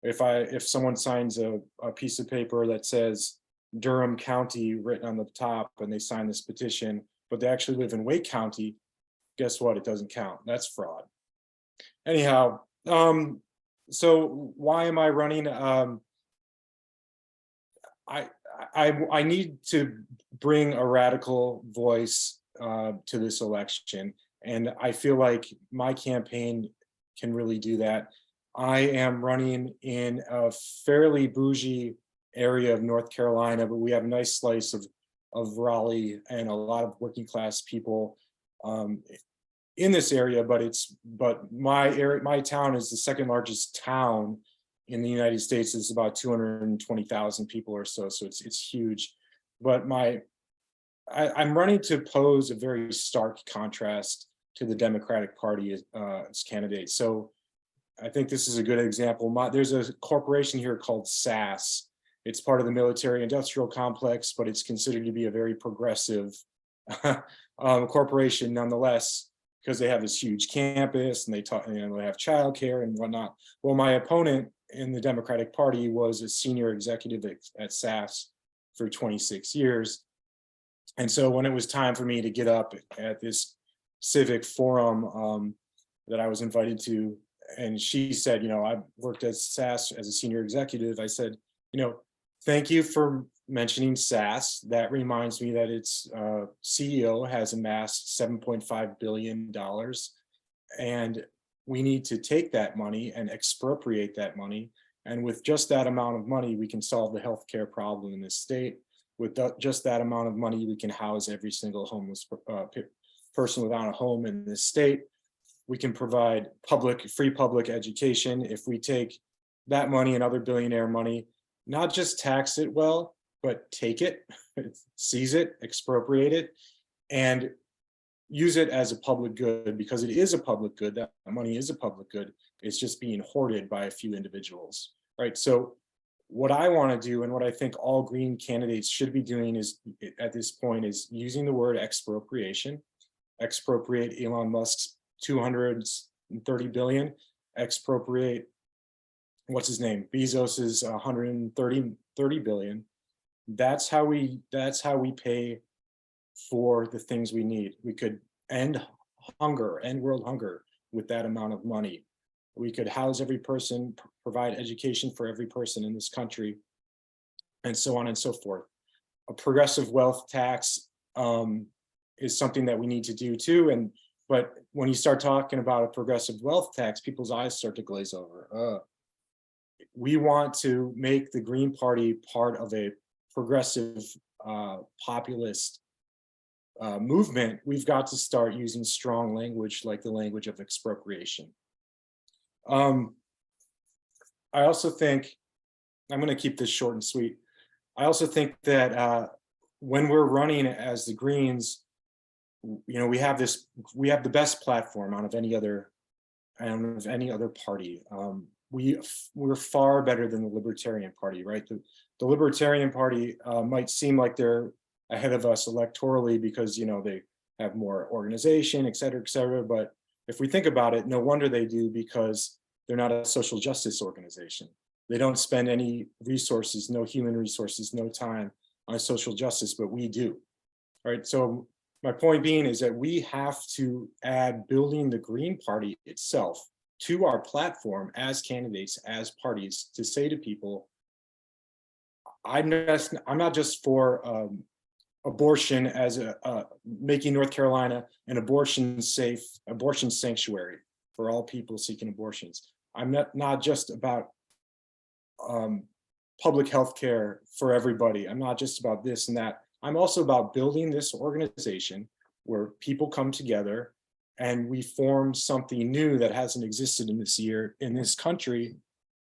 If someone signs a piece of paper that says Durham County written on the top and they sign this petition, but they actually live in Wake County, guess what? It doesn't count. That's fraud. Anyhow, so why am I running? I need to bring a radical voice to this election, and I feel like my campaign can really do that. I am running in a fairly bougie area of North Carolina, but we have a nice slice of Raleigh and a lot of working class people in this area. But my town is the second largest town in the United States. It's about 220,000 people or so, so it's huge. But I'm running to pose a very stark contrast to the Democratic Party as candidate. So I think this is a good example. There's a corporation here called SAS. It's part of the military industrial complex, but it's considered to be a very progressive corporation nonetheless, because they have this huge campus and they have childcare and whatnot. Well, my opponent in the Democratic Party was a senior executive at SAS for 26 years. And so when it was time for me to get up at this civic forum that I was invited to, and she said, I've worked at SAS as a senior executive, I said, thank you for mentioning SAS. That reminds me that its CEO has amassed $7.5 billion. And we need to take that money and expropriate that money. And with just that amount of money, we can solve the healthcare problem in this state. With just that amount of money, we can house every single homeless person without a home in this state. We can provide free public education. If we take that money and other billionaire money, not just tax it well, but take it, seize it, expropriate it, and use it as a public good, because it is a public good. That money is a public good. It's just being hoarded by a few individuals, right? So what I want to do, and what I think all Green candidates should be doing is, at this point, is using the word expropriation. Expropriate Elon Musk's $230 billion, expropriate, what's his name, Bezos's $130 billion. That's how we pay for the things we need. We could end world hunger with that amount of money. We could house every person, provide education for every person in this country, and so on and so forth. A progressive wealth tax is something that we need to do too. But when you start talking about a progressive wealth tax, people's eyes start to glaze over. We want to make the Green Party part of a progressive populist movement. We've got to start using strong language, like the language of expropriation. I also think, I'm going to keep this short and sweet. I also think that when we're running as the Greens, we have the best platform out of any other party. We're far better than the Libertarian Party, right? The Libertarian Party might seem like they're ahead of us electorally because they have more organization, et cetera, but if we think about it, no wonder they do, because they're not a social justice organization. They don't spend any resources, no human resources, no time on social justice, but we do, right? So my point being is that we have to add building the Green Party itself to our platform as candidates, as parties, to say to people, I'm not just for abortion as making North Carolina an abortion sanctuary for all people seeking abortions. I'm not just about public health care for everybody. I'm not just about this and that. I'm also about building this organization where people come together and we form something new that hasn't existed in this country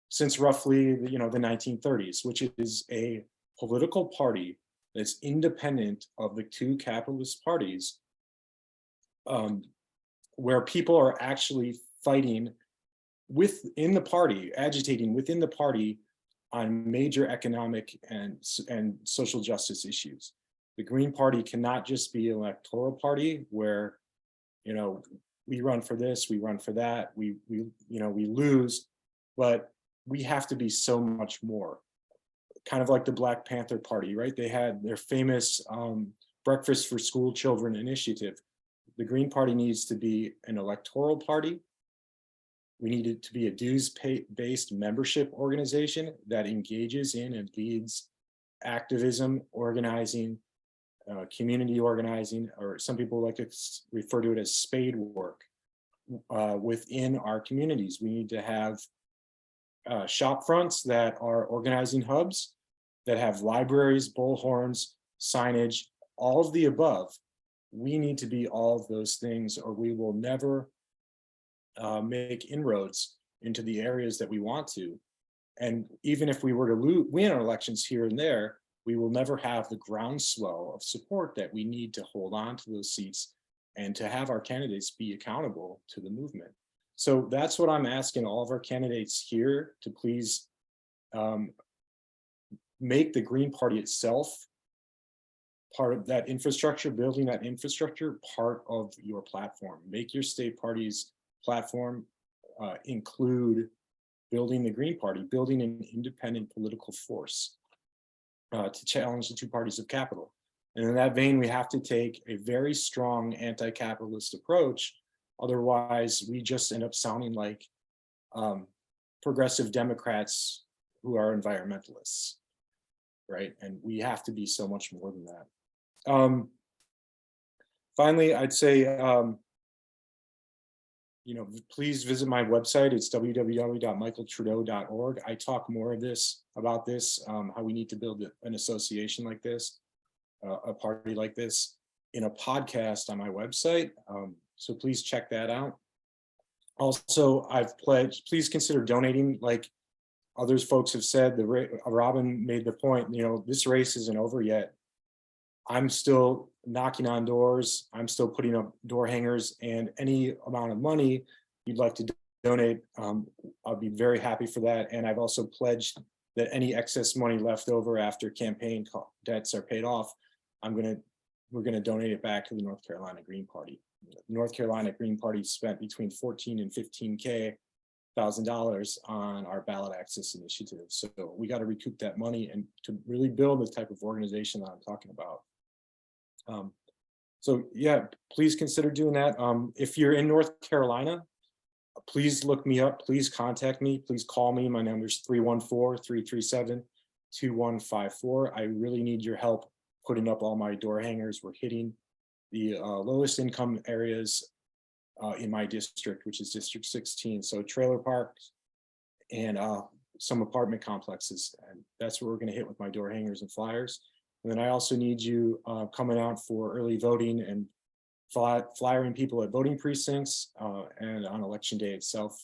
since roughly the 1930s, which is a political party that's independent of the two capitalist parties, where people are actually fighting within the party, agitating within the party on major economic and social justice issues. The Green Party cannot just be an electoral party where, you know, we run for this, we run for that, we lose, but we have to be so much more. Kind of like the Black Panther Party, right? They had their famous Breakfast for School Children initiative. The Green Party needs to be an electoral party. We need it to be a dues-based membership organization that engages in and leads activism, organizing, community organizing, or some people like to refer to it as spade work within our communities. We need to have shop fronts that are organizing hubs, that have libraries, bullhorns, signage, all of the above. We need to be all of those things, or we will never make inroads into the areas that we want to. And even if we were to win our elections here and there, we will never have the groundswell of support that we need to hold on to those seats and to have our candidates be accountable to the movement. So that's what I'm asking all of our candidates here to please make the Green Party itself part of that infrastructure, building that infrastructure part of your platform. Make your state party's platform include building the Green Party, building an independent political force to challenge the two parties of capital. And in that vein, we have to take a very strong anti-capitalist approach. Otherwise, we just end up sounding like progressive Democrats who are environmentalists, right? And we have to be so much more than that. Finally, I'd say, please visit my website. It's www.michaeltrudeau.org. I talk more about this, how we need to build an association like this, a party like this, in a podcast on my website. So please check that out. Also, I've pledged, please consider donating. Like others folks have said, Robin made the point, this race isn't over yet. I'm still knocking on doors. I'm still putting up door hangers, and any amount of money you'd like to donate, I'll be very happy for that. And I've also pledged that any excess money left over after campaign debts are paid off, we're gonna donate it back to the North Carolina Green Party. The North Carolina Green Party spent between $14,000 and $15,000 on our ballot access initiative. So we got to recoup that money and to really build the type of organization that I'm talking about. So yeah, please consider doing that. If you're in North Carolina, please look me up, please contact me, please call me. My number is 314-337-2154. I really need your help putting up all my door hangers. We're hitting the lowest income areas in my district, which is District 16. So trailer parks and some apartment complexes. And that's what we're gonna hit with my door hangers and flyers. And then I also need you coming out for early voting and flyering people at voting precincts and on election day itself.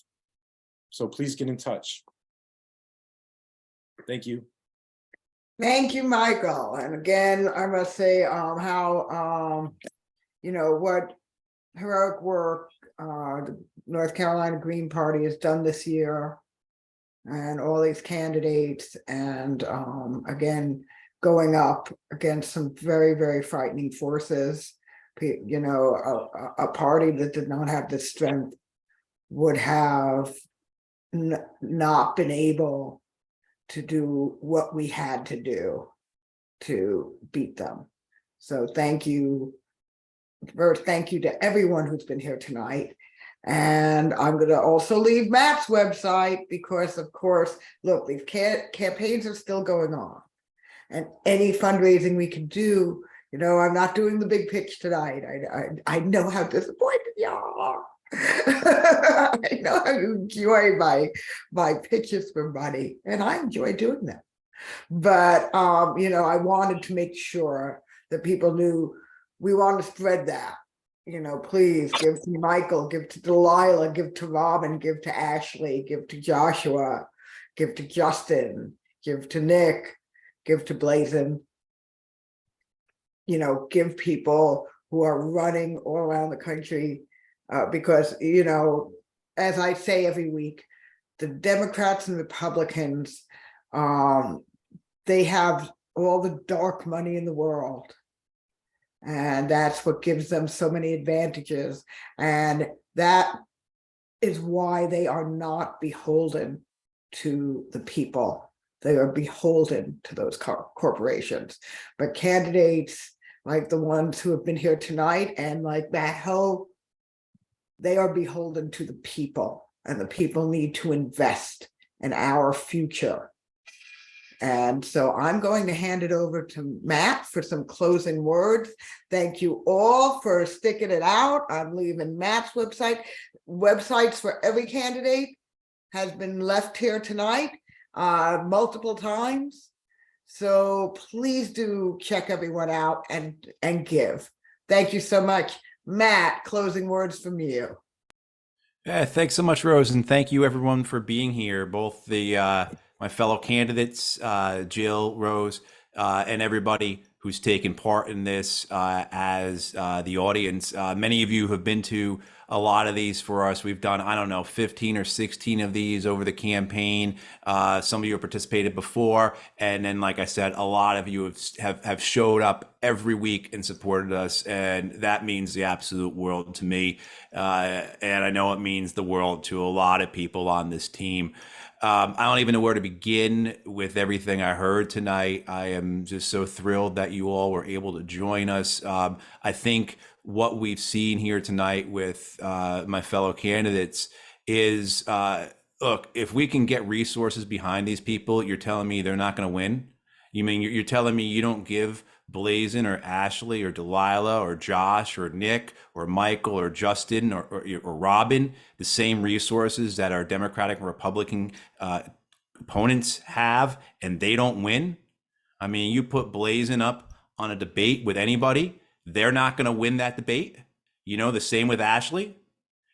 So please get in touch. Thank you. Thank you, Michael. And again, I must say how, what heroic work the North Carolina Green Party has done this year, and all these candidates, and again, going up against some very, very frightening forces. A party that did not have the strength would have not been able to do what we had to do to beat them. So thank you. First, thank you to everyone who's been here tonight. And I'm going to also leave Matt's website because, of course, look, these campaigns are still going on. And any fundraising we can do, I'm not doing the big pitch tonight. I know how disappointed you are. I know how you enjoy my pitches for money, and I enjoy doing them. But I wanted to make sure that people knew we want to spread that. Please give to Michael, give to Delilah, give to Robin, give to Ashely, give to Joshua, give to Justin, give to Nick, give to Blaizen. Give people who are running all around the country because, as I say every week, the Democrats and Republicans, they have all the dark money in the world. And that's what gives them so many advantages. And that is why they are not beholden to the people. They are beholden to those corporations. But candidates like the ones who have been here tonight and like Matt Hoh, they are beholden to the people, and the people need to invest in our future. And so I'm going to hand it over to Matt for some closing words. Thank you all for sticking it out. I'm leaving Matt's websites for every candidate has been left here tonight multiple times. So please do check everyone out and give. Thank you so much. Matt, closing words from you. Yeah, thanks so much, Rose, and thank you everyone for being here, both the my fellow candidates, Jill, Rose, and everybody who's taken part in this as the audience. Many of you have been to a lot of these for us. We've done, I don't know, 15 or 16 of these over the campaign. Some of you have participated before. And then, like I said, a lot of you have showed up every week and supported us. And that means the absolute world to me. And I know it means the world to a lot of people on this team. I don't even know where to begin with everything I heard tonight. I am just so thrilled that you all were able to join us. I think what we've seen here tonight with my fellow candidates is, look, if we can get resources behind these people, you're telling me they're not going to win? You mean you're telling me you don't give Blaizen or Ashely or Delilah or Josh or Nick or Michael or Justin or Robin the same resources that our Democratic and Republican opponents have, and they don't win? I mean, you put Blaizen up on a debate with anybody, they're not going to win that debate. You know, the same with Ashely.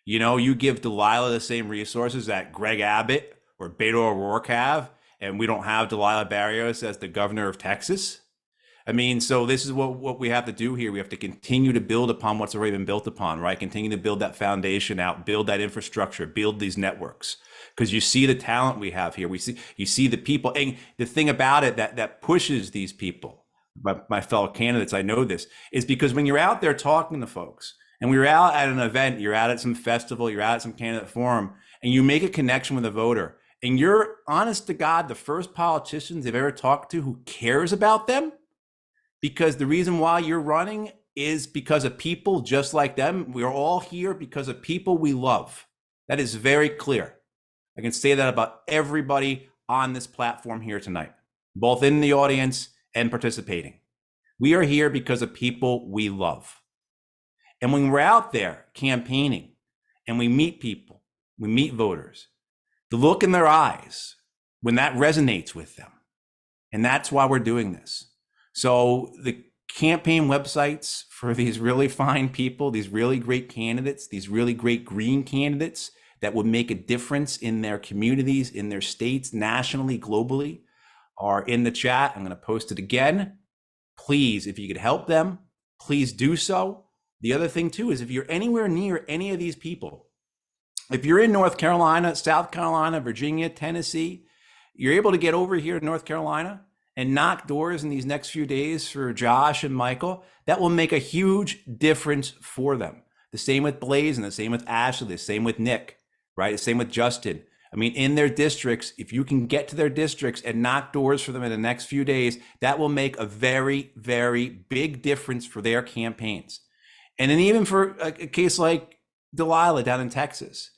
You know, you give Delilah the same resources that Greg Abbott or Beto O'Rourke have, and we don't have Delilah Barrios as the governor of Texas. I mean, so this is what we have to do here. We have to continue to build upon what's already been built upon, right? Continue to build that foundation out, build that infrastructure, build these networks. Because you see the talent we have here. You see the people. And the thing about it that pushes these people, my fellow candidates, I know this, is because when you're out there talking to folks, and we're out at an event, you're out at some festival, you're out at some candidate forum, and you make a connection with a voter, and you're, honest to God, the first politicians they've ever talked to who cares about them, because the reason why you're running is because of people just like them. We're all here because of people we love. That is very clear. I can say that about everybody on this platform here tonight, both in the audience and participating. We are here because of people we love. And when we're out there campaigning and we meet people, we meet voters, the look in their eyes, when that resonates with them, and that's why we're doing this. So the campaign websites for these really fine people, these really great candidates, these really great green candidates that would make a difference in their communities, in their states, nationally, globally, are in the chat. I'm going to post it again. Please, if you could help them, please do so. The other thing too is if you're anywhere near any of these people, if you're in North Carolina, South Carolina, Virginia, Tennessee, you're able to get over here to North Carolina and knock doors in these next few days for Josh and Michael, that will make a huge difference for them. The same with Blaizen, the same with Ashely, the same with Nick, right? The same with Justin. I mean, in their districts, if you can get to their districts and knock doors for them in the next few days, that will make a very, very big difference for their campaigns. And then even for a case like Delilah down in Texas.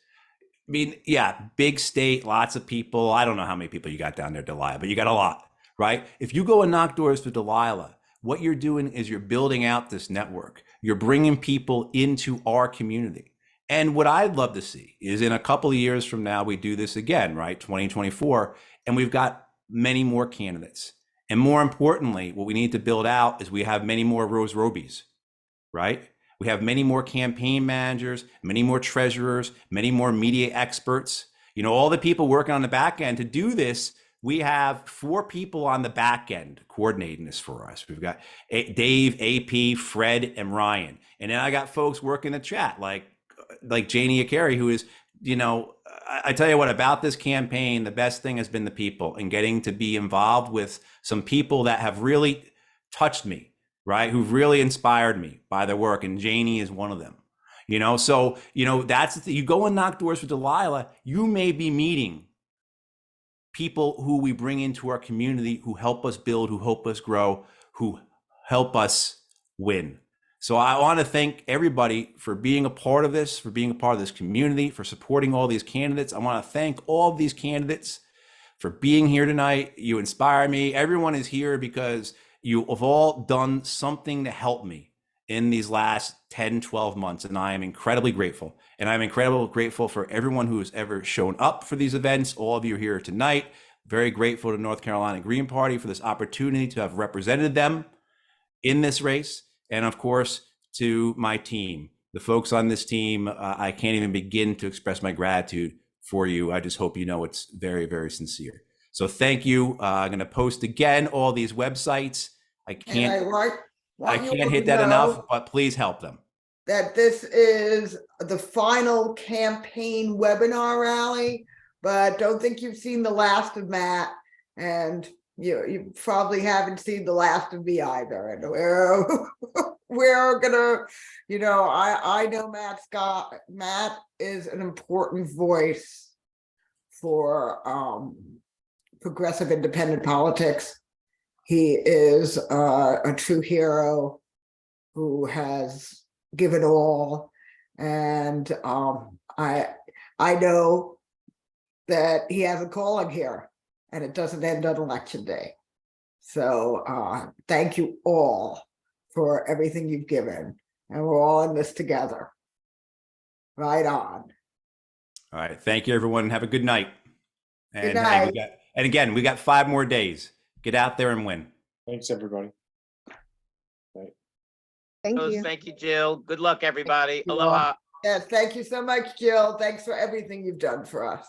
I mean, yeah, big state, lots of people. I don't know how many people you got down there, Delilah, but you got a lot, right? If you go and knock doors for Delilah, what you're doing is you're building out this network. You're bringing people into our community. And what I'd love to see is in a couple of years from now, we do this again, right? 2024, and we've got many more candidates. And more importantly, what we need to build out is we have many more Rose Robies, right? We have many more campaign managers, many more treasurers, many more media experts. You know, all the people working on the back end to do this. We have 4 people on the back end coordinating this for us. We've got Dave, AP, Fred, and Ryan. And then I got folks working the chat like Janie Akari, who is you know, I tell you what, about this campaign, the best thing has been the people and getting to be involved with some people that have really touched me, right? Who've really inspired me by their work. And Janie is one of them, you know? So, you know, you go and knock doors for Delilah, you may be meeting people who we bring into our community, who help us build, who help us grow, who help us win. So I want to thank everybody for being a part of this, for being a part of this community, for supporting all these candidates. I want to thank all of these candidates for being here tonight. You inspire me. Everyone is here because you have all done something to help me in these last 10, 12 months. And I am incredibly grateful. And I'm incredibly grateful for everyone who has ever shown up for these events. All of you here tonight. Very grateful to North Carolina Green Party for this opportunity to have represented them in this race. And of course, to my team, the folks on this team, I can't even begin to express my gratitude for you. I just hope you know it's very, very sincere. So thank you. I'm going to post again all these websites. I can't hit that enough, but please help them. That this is the final campaign webinar rally, but don't think you've seen the last of Matt, and you probably haven't seen the last of me either. And we're gonna, you know, I know Matt is an important voice for progressive independent politics. He is a true hero who has given all, and I know that he has a calling here, and it doesn't end on election day. So thank you all for everything you've given, and we're all in this together. Right on. All right. Thank you, everyone. Have a good night. Good night. And again, we got 5 more days. Get out there and win. Thanks, everybody. Thank you. Thank you, Jill. Good luck, everybody. You Aloha. Yes, thank you so much, Jill. Thanks for everything you've done for us.